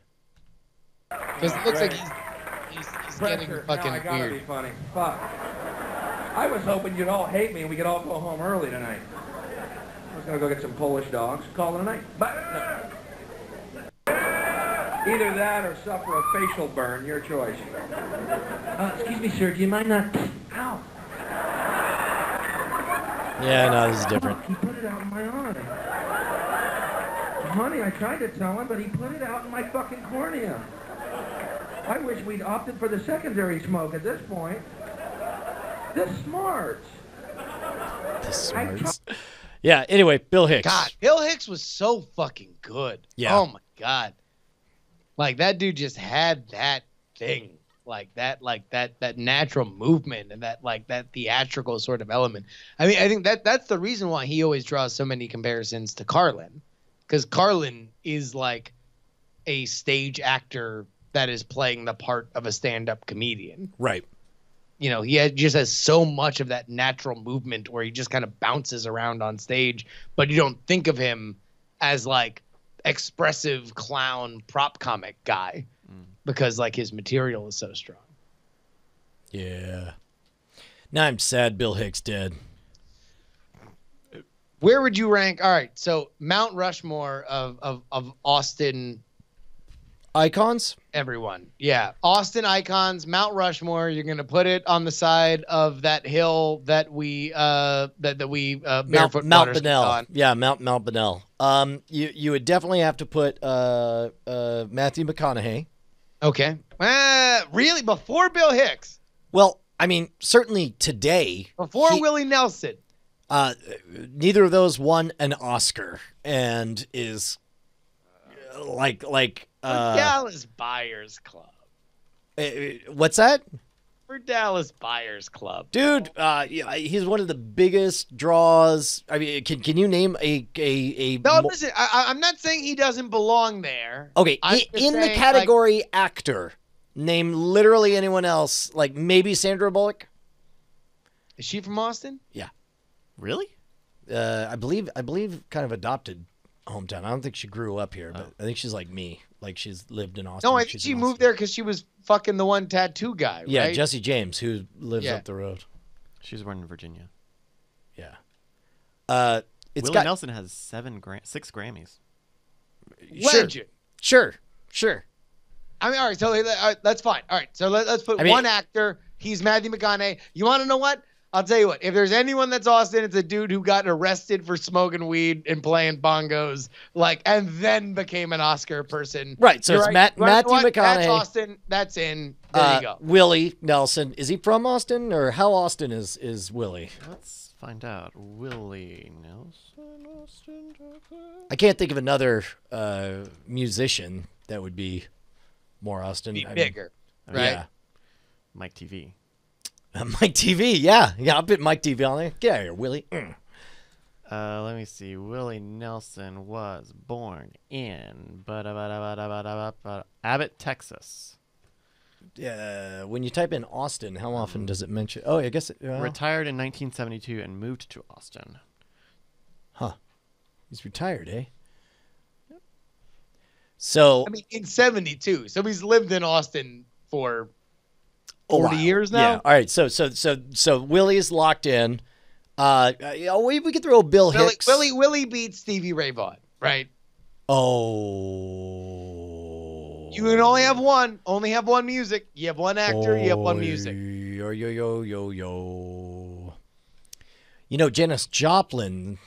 [SPEAKER 4] Because it looks like he's getting fucking
[SPEAKER 10] I gotta
[SPEAKER 4] weird.
[SPEAKER 10] be funny. Fuck. I was hoping you'd all hate me and we could all go home early tonight. I was gonna go get some Polish dogs, call it a night. But no. Either that or suffer a facial burn, your choice. Excuse me, sir, do you mind not... Ow.
[SPEAKER 2] Yeah, no, this is different.
[SPEAKER 10] He put it out in my eye. Honey, I tried to tell him, but he put it out in my fucking cornea. I wish we'd opted for the secondary smoke at this point. The smarts.
[SPEAKER 2] The smarts. Yeah, anyway, Bill Hicks.
[SPEAKER 4] God, Bill Hicks was so fucking good.
[SPEAKER 2] Yeah.
[SPEAKER 4] Oh, my God. Like, that dude just had that thing. Like that natural movement and that theatrical sort of element. I mean, I think that's the reason why he always draws so many comparisons to Carlin. Because Carlin is like a stage actor that is playing the part of a stand-up comedian.
[SPEAKER 2] Right.
[SPEAKER 4] You know, just has so much of that natural movement where he just kind of bounces around on stage, but you don't think of him as like expressive clown prop comic guy because like his material is so strong.
[SPEAKER 2] Yeah. Now I'm sad Bill Hicks dead.
[SPEAKER 4] Where would you rank? All right, so Mount Rushmore of Austin
[SPEAKER 2] icons?
[SPEAKER 4] Everyone. Yeah. Austin icons, Mount Rushmore. You're going to put it on the side of that hill that we barefoot
[SPEAKER 2] Mount Bonnell.
[SPEAKER 4] on.
[SPEAKER 2] Yeah, Mount Bonnell. You would definitely have to put Matthew McConaughey.
[SPEAKER 4] Okay. Really? Before Bill Hicks?
[SPEAKER 2] Well, I mean, certainly today.
[SPEAKER 4] Before Willie Nelson.
[SPEAKER 2] Neither of those won an Oscar and is like
[SPEAKER 4] Dallas Buyers Club.
[SPEAKER 2] What's that?
[SPEAKER 4] For Dallas Buyers Club.
[SPEAKER 2] Dude, yeah, he's one of the biggest draws. I mean, can you name a
[SPEAKER 4] No, listen, I'm not saying he doesn't belong there.
[SPEAKER 2] Okay, in the category like, actor, name literally anyone else, like maybe Sandra Bullock?
[SPEAKER 4] Is she from Austin?
[SPEAKER 2] Yeah.
[SPEAKER 3] Really?
[SPEAKER 2] I believe kind of adopted hometown. I don't think she grew up here, but I think she's like me. Like she's lived in Austin.
[SPEAKER 4] No, I think she moved there because she was fucking the one tattoo guy,
[SPEAKER 2] yeah,
[SPEAKER 4] right?
[SPEAKER 2] Jesse James, who lives up the road.
[SPEAKER 3] She was born in Virginia.
[SPEAKER 2] Yeah.
[SPEAKER 3] Willie Nelson has 6 Grammys.
[SPEAKER 4] Legend.
[SPEAKER 2] Sure.
[SPEAKER 4] I mean, all right, so that's fine. All right, so let's put one actor. He's Matthew McConaughey. You want to know what? I'll tell you what. If there's anyone that's Austin, it's a dude who got arrested for smoking weed and playing bongos, and then became an Oscar person.
[SPEAKER 2] Right. So
[SPEAKER 4] You're
[SPEAKER 2] it's
[SPEAKER 4] right.
[SPEAKER 2] Matthew McConaughey.
[SPEAKER 4] That's Austin. That's in. There you go.
[SPEAKER 2] Willie Nelson. Is he from Austin, or how Austin is Willie?
[SPEAKER 3] Let's find out. Willie Nelson, Austin, Texas.
[SPEAKER 2] I can't think of another musician that would be more Austin.
[SPEAKER 4] Bigger, right?
[SPEAKER 2] Yeah.
[SPEAKER 3] Mike TV.
[SPEAKER 2] Mike TV, yeah. I'll put Mike TV on there. Get out of here, Willie.
[SPEAKER 3] Let me see. Willie Nelson was born in Abbott, Texas.
[SPEAKER 2] When you type in Austin, how often does it mention? Oh, I guess
[SPEAKER 3] Retired in 1972 and moved to Austin.
[SPEAKER 2] Huh. He's retired, eh? So
[SPEAKER 4] I mean, in 72. So he's lived in Austin for 40 years now.
[SPEAKER 2] Yeah. All right. So Willie's locked in. We could throw Bill Hicks.
[SPEAKER 4] Willie beats Stevie Ray Vaughan, right?
[SPEAKER 2] Oh.
[SPEAKER 4] You can only have one. Only have one music. You have one actor. You have one music.
[SPEAKER 2] Yo. Janis Joplin.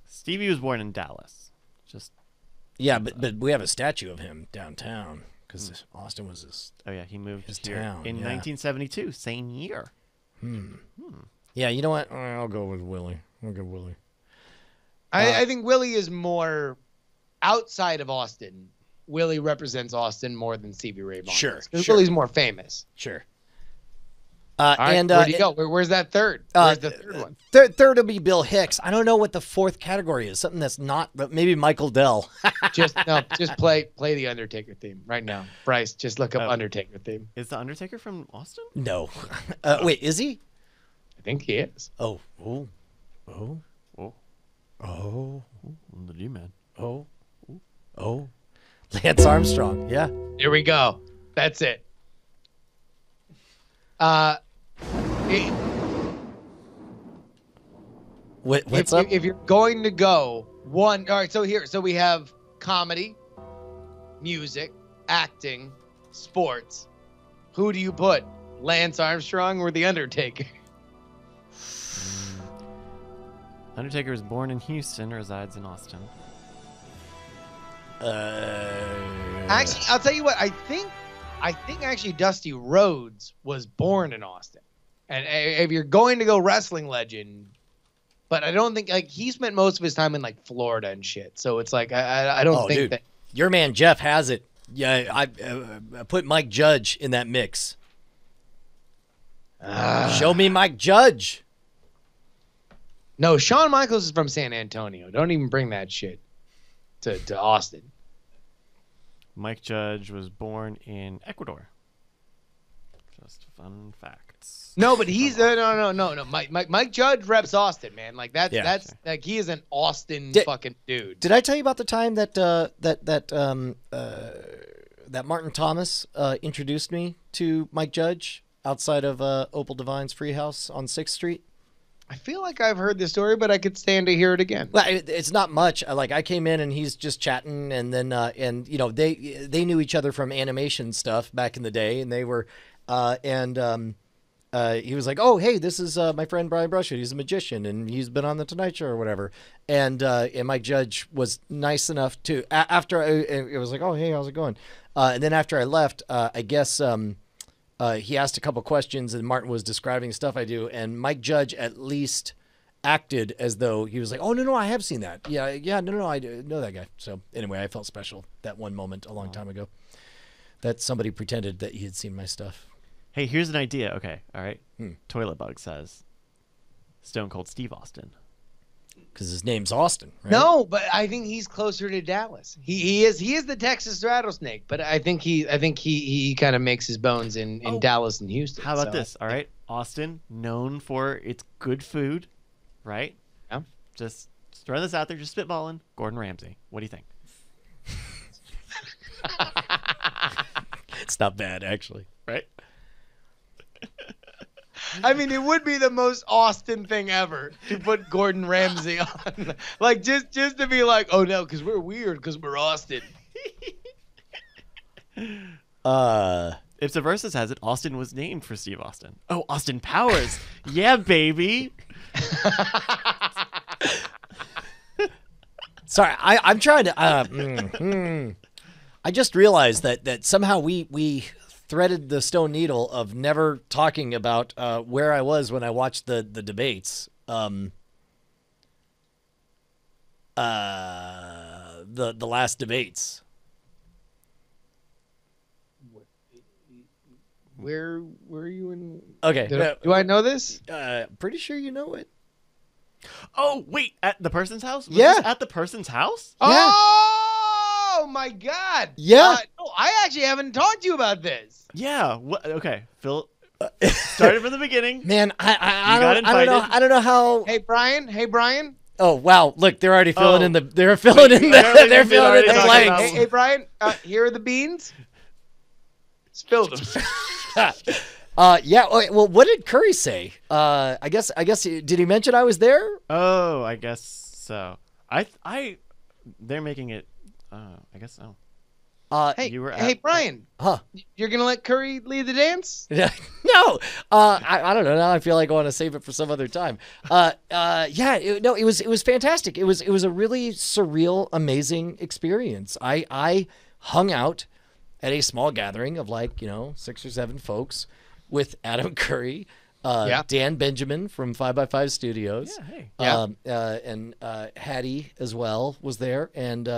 [SPEAKER 3] Stevie was born in Dallas.
[SPEAKER 2] But we have a statue of him downtown because Austin was his.
[SPEAKER 3] Oh yeah, he moved
[SPEAKER 2] his
[SPEAKER 3] here
[SPEAKER 2] town
[SPEAKER 3] in 1972, same year.
[SPEAKER 2] Yeah, you know what? I'll go with Willie.
[SPEAKER 4] I think Willie is more outside of Austin. Willie represents Austin more than Stevie Ray Vaughan.
[SPEAKER 2] Sure.
[SPEAKER 4] Willie's more famous.
[SPEAKER 2] Sure.
[SPEAKER 4] All right,
[SPEAKER 2] and
[SPEAKER 4] where do you go? Where's that third? Where's the third one?
[SPEAKER 2] Third will be Bill Hicks. I don't know what the fourth category is. Something that's not, but maybe Michael Dell.
[SPEAKER 4] Just play the Undertaker theme right now. Bryce, just look up Undertaker theme.
[SPEAKER 3] Is the Undertaker from Austin?
[SPEAKER 2] No. Wait, is he?
[SPEAKER 4] I think he is.
[SPEAKER 2] Oh.
[SPEAKER 3] The G-Man.
[SPEAKER 2] Oh. Lance Armstrong. Yeah.
[SPEAKER 4] Here we go. That's it.
[SPEAKER 2] What's up?
[SPEAKER 4] If you're going to go one, all right. So we have comedy, music, acting, sports. Who do you put? Lance Armstrong or the Undertaker?
[SPEAKER 3] Undertaker was born in Houston, resides in Austin.
[SPEAKER 4] Actually, I'll tell you what. I think actually Dusty Rhodes was born in Austin. And if you're going to go wrestling legend, but I don't think he spent most of his time in Florida and shit. So it's I don't think that.
[SPEAKER 2] Your man Jeff has it. Yeah, I put Mike Judge in that mix. Show me Mike Judge.
[SPEAKER 4] No, Shawn Michaels is from San Antonio. Don't even bring that shit to Austin.
[SPEAKER 3] Mike Judge was born in Ecuador. Just fun facts.
[SPEAKER 4] No, but he's no. Mike Judge reps Austin, man. That's he is an Austin fucking dude.
[SPEAKER 2] Did I tell you about the time that that Martin Thomas introduced me to Mike Judge outside of Opal Divine's Free House on 6th Street?
[SPEAKER 4] I feel like I've heard this story, but I could stand to hear it again.
[SPEAKER 2] Well, it's not much. I came in and he's just chatting, and then they knew each other from animation stuff back in the day, and they were he was like, "Oh, hey, this is my friend Brian Brushwood. He's a magician, and he's been on the Tonight Show or whatever." And Mike Judge was nice enough to after it was like, "Oh, hey, how's it going?" And then after I left, I guess. He asked a couple questions, and Martin was describing stuff I do, and Mike Judge at least acted as though he was like, "Oh no, I have seen that. Yeah, no, I know that guy." So anyway, I felt special that one moment a long time ago that somebody pretended that he had seen my stuff.
[SPEAKER 3] Hey, here's an idea. Okay, all right. Toilet Bug says Stone Cold Steve Austin.
[SPEAKER 2] Because his name's Austin, right?
[SPEAKER 4] No, but I think he's closer to Dallas. He is the Texas rattlesnake, but I think he kind of makes his bones in Dallas and Houston.
[SPEAKER 3] How about this? All right, Austin, known for its good food, right?
[SPEAKER 4] Yeah.
[SPEAKER 3] Just throw this out there, just spitballing. Gordon Ramsay. What do you think?
[SPEAKER 2] It's not bad, actually.
[SPEAKER 3] Right?
[SPEAKER 4] I mean, it would be the most Austin thing ever to put Gordon Ramsay on. Just to be like, oh no, because we're weird because we're Austin.
[SPEAKER 3] Ipsa Versus has it. Austin was named for Steve Austin. Oh, Austin Powers. Yeah, baby.
[SPEAKER 2] Sorry, I'm trying to. I just realized that somehow we threaded the stone needle of never talking about where I was when I watched the debates. The last debates.
[SPEAKER 4] Where were you in?
[SPEAKER 2] Okay.
[SPEAKER 4] Do I know this?
[SPEAKER 2] Pretty sure you know it.
[SPEAKER 3] Oh, wait, at the person's house? Was
[SPEAKER 2] Yeah.
[SPEAKER 3] this at the person's house?
[SPEAKER 4] Oh my God!
[SPEAKER 2] Yeah.
[SPEAKER 4] No, I actually haven't talked to you about this.
[SPEAKER 3] Yeah. Okay, Phil. Started from the beginning.
[SPEAKER 2] Man, I
[SPEAKER 3] got
[SPEAKER 2] don't know.
[SPEAKER 3] invited.
[SPEAKER 2] I don't know how.
[SPEAKER 4] Hey Brian.
[SPEAKER 2] Oh wow! Look, they're already filling
[SPEAKER 3] Oh.
[SPEAKER 2] in the. They're filling in the.
[SPEAKER 3] apparently
[SPEAKER 2] They're
[SPEAKER 3] we've
[SPEAKER 2] filling in
[SPEAKER 3] already
[SPEAKER 2] the
[SPEAKER 3] talked
[SPEAKER 2] blanks.
[SPEAKER 4] Hey Brian. Here are the beans. Spill them.
[SPEAKER 2] Yeah. Well, what did Curry say? I guess. Did he mention I was there?
[SPEAKER 3] Oh, I guess so. They're making it. I guess so.
[SPEAKER 4] Hey,
[SPEAKER 3] You were
[SPEAKER 4] hey
[SPEAKER 3] at-
[SPEAKER 4] Brian.
[SPEAKER 2] Huh?
[SPEAKER 4] You're gonna let Curry lead the dance?
[SPEAKER 2] No. I don't know. Now I feel like I want to save it for some other time. Yeah. It was fantastic. It was a really surreal, amazing experience. I hung out at a small gathering of 6 or 7 folks with Adam Curry, Dan Benjamin from 5x5 Studios, and Hattie as well was there, and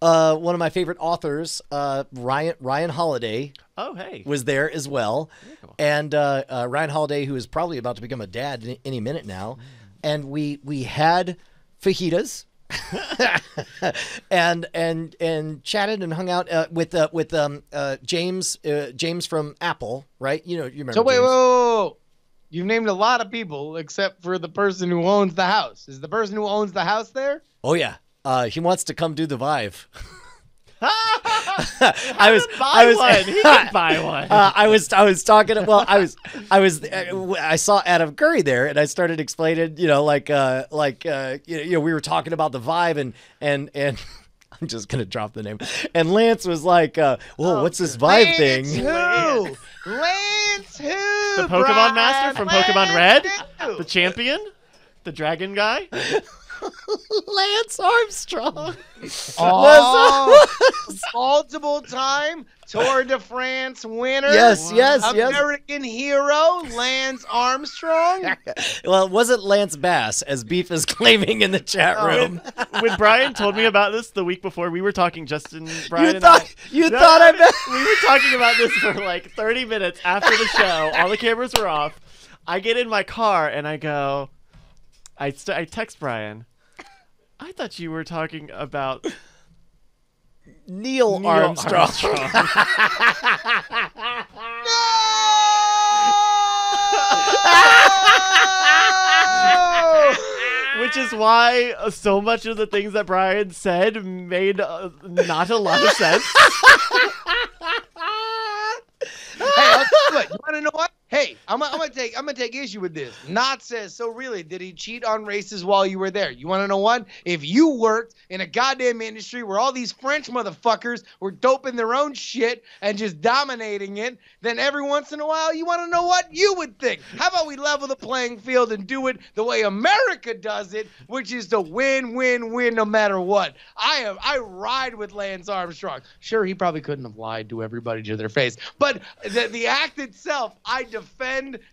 [SPEAKER 2] one of my favorite authors, Ryan Holiday.
[SPEAKER 3] Oh, hey.
[SPEAKER 2] Was there as well.
[SPEAKER 3] Cool.
[SPEAKER 2] And Ryan Holiday, who is probably about to become a dad any minute now. And we had fajitas and chatted and hung out with James from Apple, right? You remember.
[SPEAKER 4] So wait,
[SPEAKER 2] James.
[SPEAKER 4] whoa. You've named a lot of people except for the person who owns the house. Is the person who owns the house there?
[SPEAKER 2] Oh yeah. He wants to come do the Vive.
[SPEAKER 3] I was one. He can buy one.
[SPEAKER 2] I was talking. Well, I saw Adam Curry there, and I started explaining. We were talking about the Vive, and I'm just gonna drop the name. And Lance was like, "Whoa, what's this Vive thing?"
[SPEAKER 4] Lance who?
[SPEAKER 3] The Pokemon Master from Pokemon Red,
[SPEAKER 4] who?
[SPEAKER 3] the champion, the dragon guy.
[SPEAKER 2] Lance Armstrong.
[SPEAKER 4] Oh, multiple time Tour de France winner.
[SPEAKER 2] Yes.
[SPEAKER 4] American hero, Lance Armstrong.
[SPEAKER 2] Well, it wasn't Lance Bass, as Beef is claiming in the chat room.
[SPEAKER 3] When Brian told me about this the week before, we were talking, Justin, Brian,
[SPEAKER 2] You
[SPEAKER 3] and
[SPEAKER 2] thought I bet.
[SPEAKER 3] we were talking about this for like 30 minutes after the show. All the cameras were off. I get in my car and I go, I text Brian. I thought you were talking about
[SPEAKER 2] Neil Armstrong.
[SPEAKER 3] Which is why so much of the things that Brian said made not a lot of sense.
[SPEAKER 4] Hey, look, you want to know what? Hey, I'm gonna take issue with this. Not says, so really, did he cheat on races while you were there? You want to know what? If you worked in a goddamn industry where all these French motherfuckers were doping their own shit and just dominating it, then every once in a while, you want to know what? You would think. How about we level the playing field and do it the way America does it, which is to win, win, win no matter what. I ride with Lance Armstrong. Sure, he probably couldn't have lied to everybody to their face, but the act itself, I defend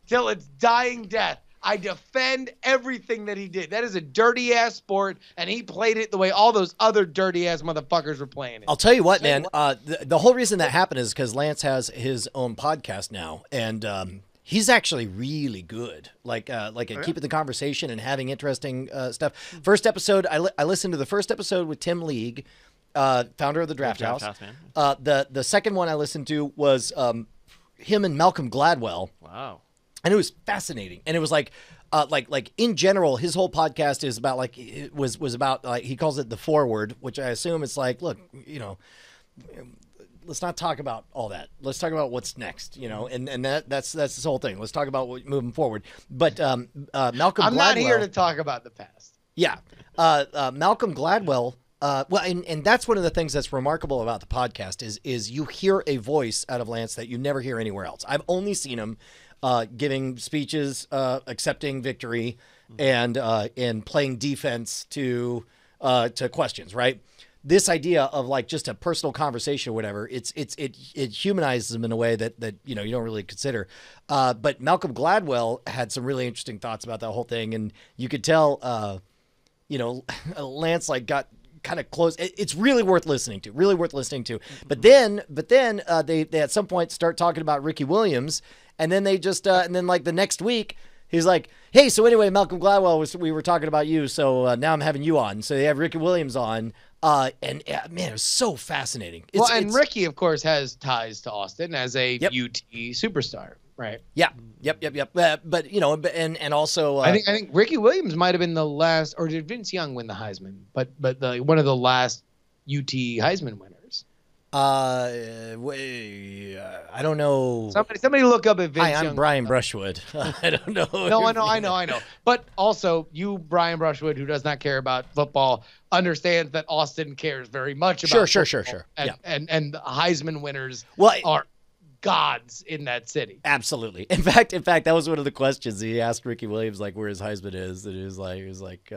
[SPEAKER 4] till its dying death. I defend everything that he did. That is a dirty ass sport, and he played it the way all those other dirty ass motherfuckers were playing it.
[SPEAKER 2] I'll tell you what, man. The whole reason that happened is because Lance has his own podcast now, and he's actually really good. At keeping the conversation and having interesting stuff. First episode, I listened to the first episode with Tim League, founder of the Draft House.
[SPEAKER 3] Man.
[SPEAKER 2] The second one I listened to was him and Malcolm Gladwell.
[SPEAKER 3] Wow.
[SPEAKER 2] And it was fascinating. And it was like in general, his whole podcast is about it was about he calls it the forward, which I assume it's like, look, let's not talk about all that. Let's talk about what's next, and that's this whole thing. Let's talk about moving forward. But Malcolm Gladwell.
[SPEAKER 4] I'm not here to talk about the past.
[SPEAKER 2] Yeah. Malcolm Gladwell Well, and that's one of the things that's remarkable about the podcast is you hear a voice out of Lance that you never hear anywhere else. I've only seen him giving speeches, accepting victory, and playing defense to questions. Right. This idea of like just a personal conversation or whatever, it humanizes him in a way that you don't really consider. But Malcolm Gladwell had some really interesting thoughts about that whole thing, and you could tell, Lance like got kind of close. It's really worth listening to. Really worth listening to. But then they at some point start talking about Ricky Williams, and then they just and then like the next week he's like, hey, so anyway, Malcolm Gladwell we were talking about you, so now I'm having you on. So they have Ricky Williams on. Man, it was so fascinating.
[SPEAKER 4] Ricky, of course, has ties to Austin as a UT superstar, right?
[SPEAKER 2] Yeah. Yep. But and also,
[SPEAKER 4] I think Ricky Williams might have been the last, or did Vince Young win the Heisman? But one of the last UT Heisman winners.
[SPEAKER 2] I don't know.
[SPEAKER 4] Somebody look up if Vince
[SPEAKER 2] Hi, I'm
[SPEAKER 4] Young.
[SPEAKER 2] Brian Brushwood. I don't know.
[SPEAKER 4] No, I know. But also, you, Brian Brushwood, who does not care about football, understands that Austin cares very much about
[SPEAKER 2] Sure.
[SPEAKER 4] And the Heisman winners are gods in that city.
[SPEAKER 2] Absolutely. In fact, that was one of the questions he asked Ricky Williams, like where his Heisman is, and he was like,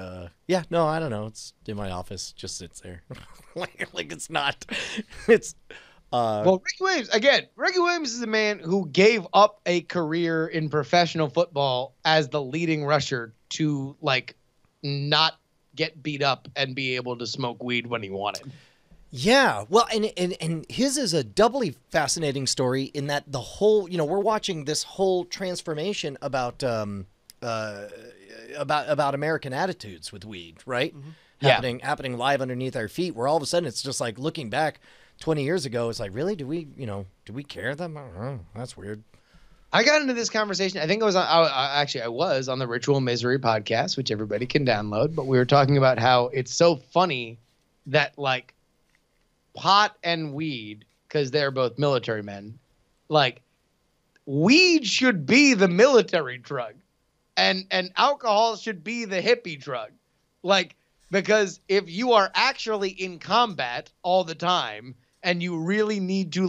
[SPEAKER 2] yeah, no, I don't know. It's in my office, just sits there. like it's not. It's.
[SPEAKER 4] Well, Ricky Williams is a man who gave up a career in professional football as the leading rusher to like not get beat up and be able to smoke weed when he wanted.
[SPEAKER 2] Yeah, well, and his is a doubly fascinating story in that the whole, we're watching this whole transformation about American attitudes with weed, right? Mm-hmm. Happening live underneath our feet. Where all of a sudden it's just like looking back 20 years ago, it's like, really, do we care them? I don't know. That's weird.
[SPEAKER 4] I got into this conversation. I think I was on the Ritual Misery podcast, which everybody can download. But we were talking about how it's so funny that like pot and weed, because they're both military men, like weed should be the military drug, and alcohol should be the hippie drug, like, because if you are actually in combat all the time and you really need to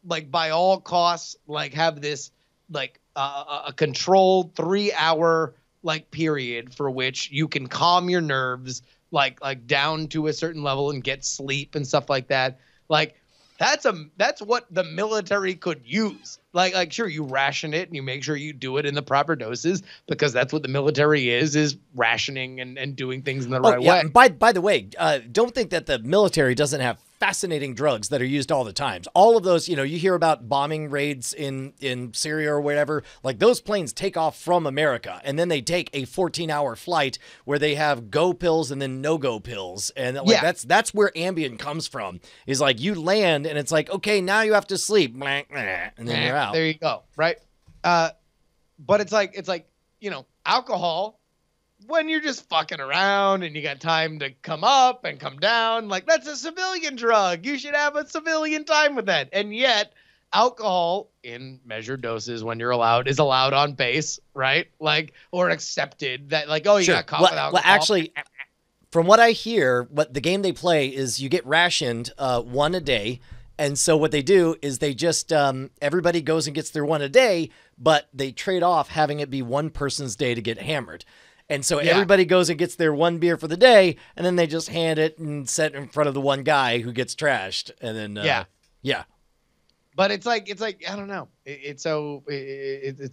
[SPEAKER 4] by all costs like have this like a controlled 3-hour like period for which you can calm your nerves like down to a certain level and get sleep and stuff like that. Like that's what the military could use. Like sure, you ration it and you make sure you do it in the proper doses, because that's what the military is rationing and doing things in the right way.
[SPEAKER 2] By the way, don't think that the military doesn't have fascinating drugs that are used all the time. All of those, you hear about bombing raids in Syria or whatever, like those planes take off from America and then they take a 14-hour flight where they have go pills and then no-go pills. And that's where Ambien comes from, is like you land and it's like, okay, now you have to sleep. And then you're out.
[SPEAKER 4] There you go. Right. But it's like, alcohol, when you're just fucking around and you got time to come up and come down, like that's a civilian drug. You should have a civilian time with that. And yet alcohol in measured doses when you're allowed is allowed on base, right? Like, or accepted that like, oh, you got caught with alcohol.
[SPEAKER 2] Well, actually, from what I hear, what the game they play is you get rationed one a day. And so what they do is they just, everybody goes and gets their one a day, but they trade off having it be one person's day to get hammered. And so everybody goes and gets their one beer for the day, and then they just hand it and set in front of the one guy who gets trashed. And then, yeah.
[SPEAKER 4] But it's like, I don't know. It's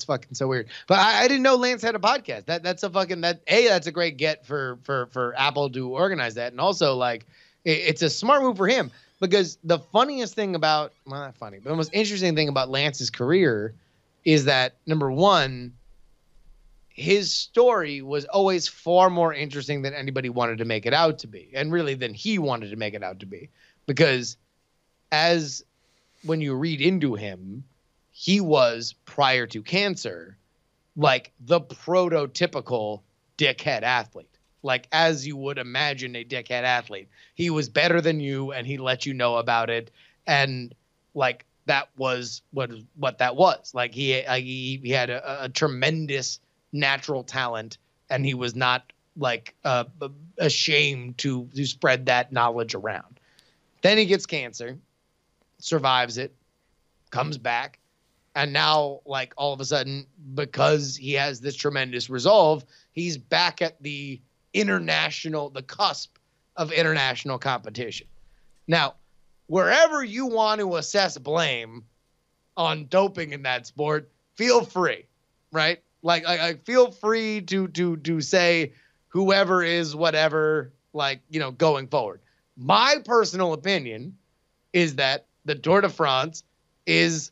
[SPEAKER 4] fucking so weird. But I didn't know Lance had a podcast. That's a great get for Apple to organize that. And also like, it's a smart move for him, because the funniest thing about, well, not funny, but the most interesting thing about Lance's career is that, number one, his story was always far more interesting than anybody wanted to make it out to be, and really than he wanted to make it out to be, because when you read into him, he was, prior to cancer, like the prototypical dickhead athlete. Like, as you would imagine a dickhead athlete. He was better than you, and he let you know about it. And like, that was what that was. Like, he had a tremendous natural talent, and he was not ashamed to spread that knowledge around. Then he gets cancer, survives it, comes back, and now, like, all of a sudden, because he has this tremendous resolve, he's back at the cusp of international competition. Now, wherever you want to assess blame on doping in that sport, feel free, right? Like feel free to say whoever is whatever, like, you know, going forward. My personal opinion is that the Tour de France is,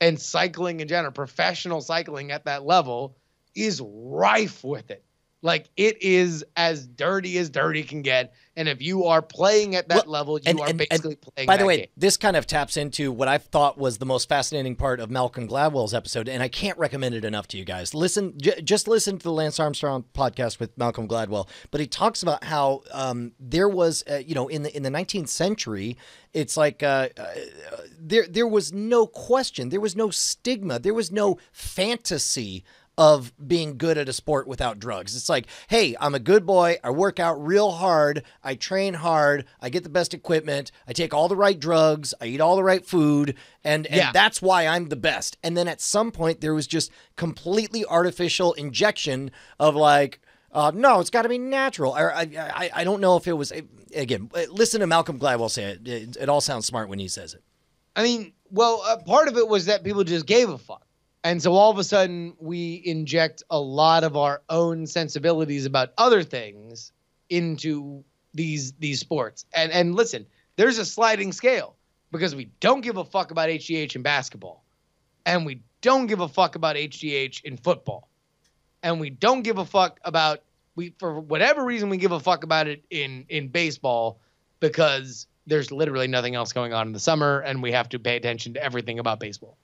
[SPEAKER 4] and cycling in general, professional cycling at that level, is rife with it. Like, it is as dirty can get. And if you are playing at that level, you are basically playing.
[SPEAKER 2] By the way,
[SPEAKER 4] game.
[SPEAKER 2] This kind of taps into what I thought was the most fascinating part of Malcolm Gladwell's episode, and I can't recommend it enough to you guys. Just listen to the Lance Armstrong podcast with Malcolm Gladwell. But he talks about how there was, in the 19th century, it's like there was no question, there was no stigma, there was no fantasy of being good at a sport without drugs. It's like, hey, I'm a good boy. I work out real hard. I train hard. I get the best equipment. I take all the right drugs. I eat all the right food. And that's why I'm the best. And then at some point there was just completely artificial injection of like, no, it's got to be natural. I don't know if it was, again, listen to Malcolm Gladwell say it. It all sounds smart when he says it.
[SPEAKER 4] I mean, well, part of it was that people just gave a fuck. And so all of a sudden we inject a lot of our own sensibilities about other things into these sports. And listen, there's a sliding scale because we don't give a fuck about HGH in basketball. And we don't give a fuck about HGH in football. And we don't give a fuck about, for whatever reason, we give a fuck about it in baseball because there's literally nothing else going on in the summer and we have to pay attention to everything about baseball.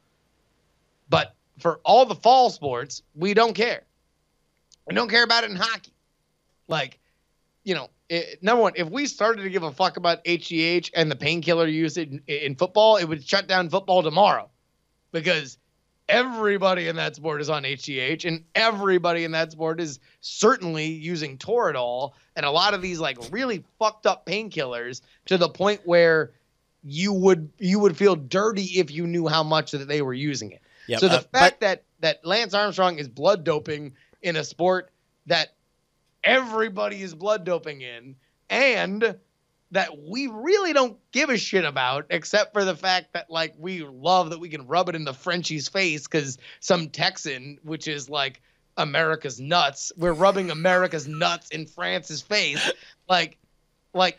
[SPEAKER 4] But for all the fall sports, we don't care. We don't care about it in hockey. Like, you know, number one, if we started to give a fuck about HGH and the painkiller usage in football, it would shut down football tomorrow because everybody in that sport is on HGH and everybody in that sport is certainly using Toradol and a lot of these like really fucked up painkillers to the point where you would feel dirty if you knew how much that they were using it. Yep. So the fact that Lance Armstrong is blood doping in a sport that everybody is blood doping in and that we really don't give a shit about except for the fact that like we love that we can rub it in the Frenchie's face because some Texan, which is like America's nuts, we're rubbing America's nuts in France's face,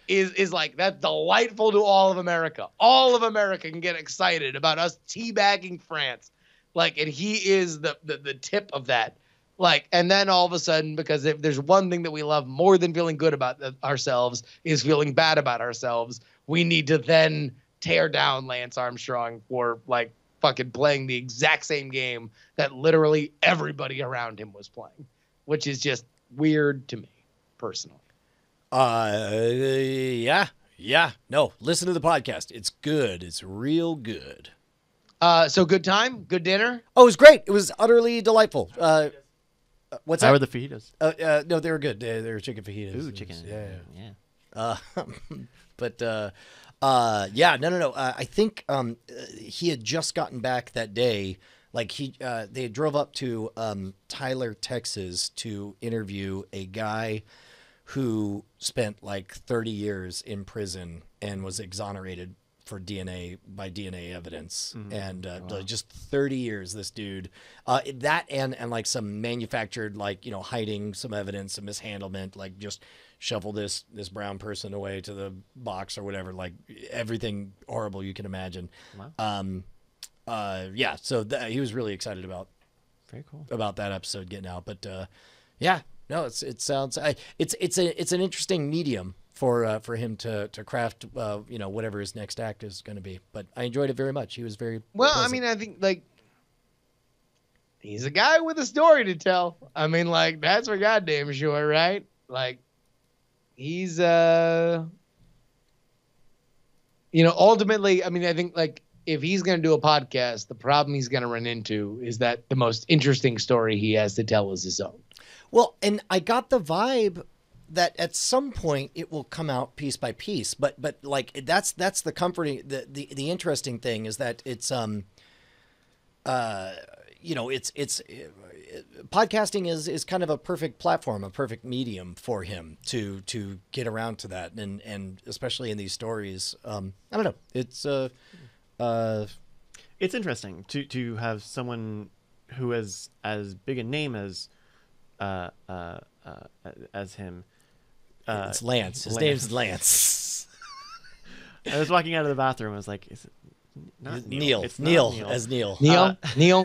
[SPEAKER 4] is like that's delightful to all of America. All of America can get excited about us teabagging France. Like, and he is the tip of that. Like, and then all of a sudden, because if there's one thing that we love more than feeling good about ourselves is feeling bad about ourselves, we need to then tear down Lance Armstrong for like fucking playing the exact same game that literally everybody around him was playing, which is just weird to me personally.
[SPEAKER 2] Yeah. No, listen to the podcast. It's good. It's real good.
[SPEAKER 4] So good time, good dinner.
[SPEAKER 2] Oh, it was great. It was utterly delightful. What's that?
[SPEAKER 3] How were the fajitas?
[SPEAKER 2] No, they were good. They were chicken fajitas.
[SPEAKER 3] Ooh, chicken.
[SPEAKER 2] Yeah. But no. I think he had just gotten back that day. Like they drove up to Tyler, Texas, to interview a guy who spent like 30 years in prison and was exonerated for DNA evidence. Mm-hmm. And just 30 years, this dude, that and like some manufactured, like, you know, hiding some evidence, some mishandlement, like just shuffle this brown person away to the box or whatever, like everything horrible you can imagine. Wow. So he was really excited about that episode getting out. But it's an interesting medium for him to craft, whatever his next act is going to be. But I enjoyed it very much. He was very pleasant.
[SPEAKER 4] I mean, I think like he's a guy with a story to tell. I mean, like that's for goddamn sure, right? Like he's ultimately, I mean, I think like if he's going to do a podcast, the problem he's going to run into is that the most interesting story he has to tell is his own.
[SPEAKER 2] Well, and I got the vibe that at some point it will come out piece by piece. But like that's the comforting, the interesting thing is that it's it's podcasting is kind of a perfect platform, a perfect medium for him to get around to that, and especially in these stories. I don't know.
[SPEAKER 3] It's interesting to have someone who has as big a name as him.
[SPEAKER 2] It's Lance. His name's Lance.
[SPEAKER 3] I was walking out of the bathroom. I was like, "Is it not Neil? It's
[SPEAKER 2] Neil.
[SPEAKER 3] not Neil.
[SPEAKER 2] As Neil.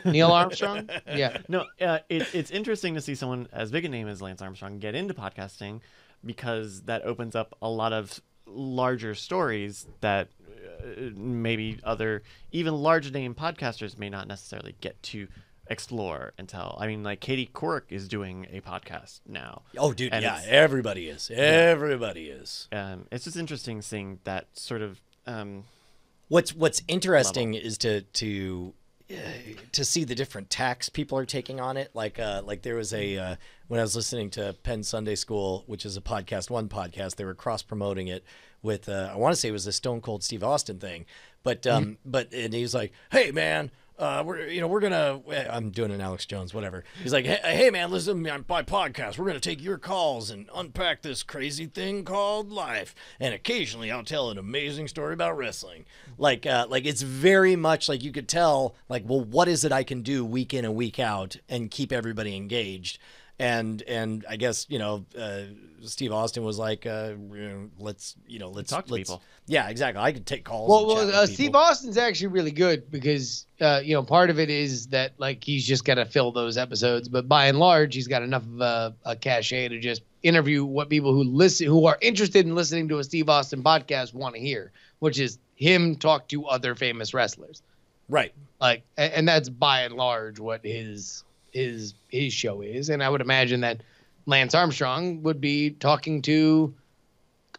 [SPEAKER 4] Neil Armstrong. Yeah.
[SPEAKER 3] No. It's interesting to see someone as big a name as Lance Armstrong get into podcasting, because that opens up a lot of larger stories that maybe other even large name podcasters may not necessarily get to explore and tell. I mean, like Katie Couric is doing a podcast now.
[SPEAKER 2] Oh, dude, yeah, everybody is. Everybody is.
[SPEAKER 3] It's just interesting seeing that sort of.
[SPEAKER 2] What's interesting is to see the different tacks people are taking on it. Like there was when I was listening to Penn Sunday School, which is a one podcast, they were cross promoting it with I want to say it was a Stone Cold Steve Austin thing, but and he's like, hey man. We're gonna. I'm doing an Alex Jones, whatever. He's like, hey man, listen to me on my podcast. We're gonna take your calls and unpack this crazy thing called life, and occasionally I'll tell an amazing story about wrestling. Like it's very much like you could tell, like, well, what is it I can do week in and week out and keep everybody engaged? And I guess Steve Austin was like, let's
[SPEAKER 3] talk to people.
[SPEAKER 2] Yeah, exactly. I could take calls.
[SPEAKER 4] Well, Steve Austin's actually really good because part of it is that like he's just got to fill those episodes, but by and large, he's got enough of a cachet to just interview what people who are interested in listening to a Steve Austin podcast want to hear, which is him talk to other famous wrestlers.
[SPEAKER 2] Right.
[SPEAKER 4] Like, and that's by and large what his show is. And I would imagine that Lance Armstrong would be talking to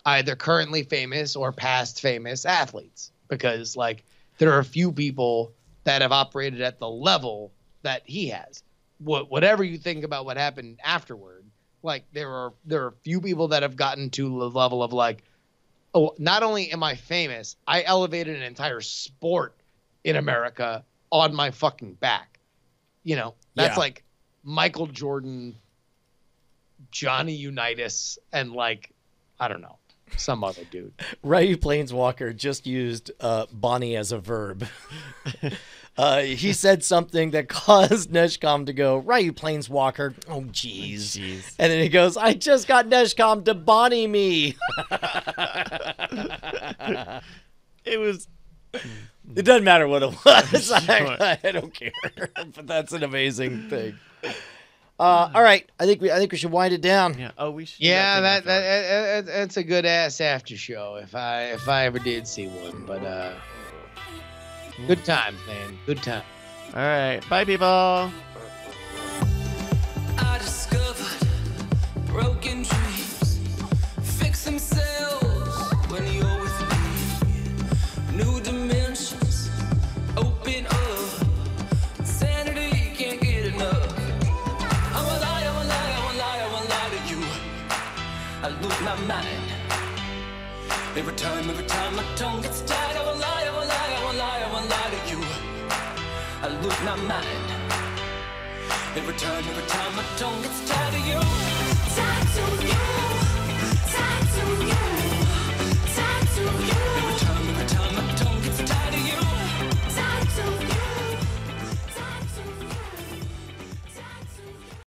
[SPEAKER 4] either currently famous or past famous athletes, because like there are a few people that have operated at the level that he has. Whatever you think about what happened afterward, like there are few people that have gotten to the level of like, oh, not only am I famous, I elevated an entire sport in America on my fucking back. That's like Michael Jordan, Johnny Unitas, and like, I don't know, some other dude.
[SPEAKER 2] Ryu Planeswalker just used Bonnie as a verb. He said something that caused Neshcom to go, Ryu Planeswalker, oh jeez. And then he goes, I just got Neshcom to Bonnie me. It doesn't matter what it was. I don't care. But that's an amazing thing. All right, I think we should wind it down.
[SPEAKER 3] Yeah. Oh, we should.
[SPEAKER 4] Yeah, that's a good ass after show if I ever did see one. But good times, man. Good times.
[SPEAKER 3] All right, bye, people.
[SPEAKER 11] I discovered broken dreams fix themselves when you're with me. New dimensions open up. Sanity can't get enough. I won't lie to you. I lose my mind. Every time my tongue gets tied. I won't lie to you. I lose my mind. Every time my tongue gets tied to you.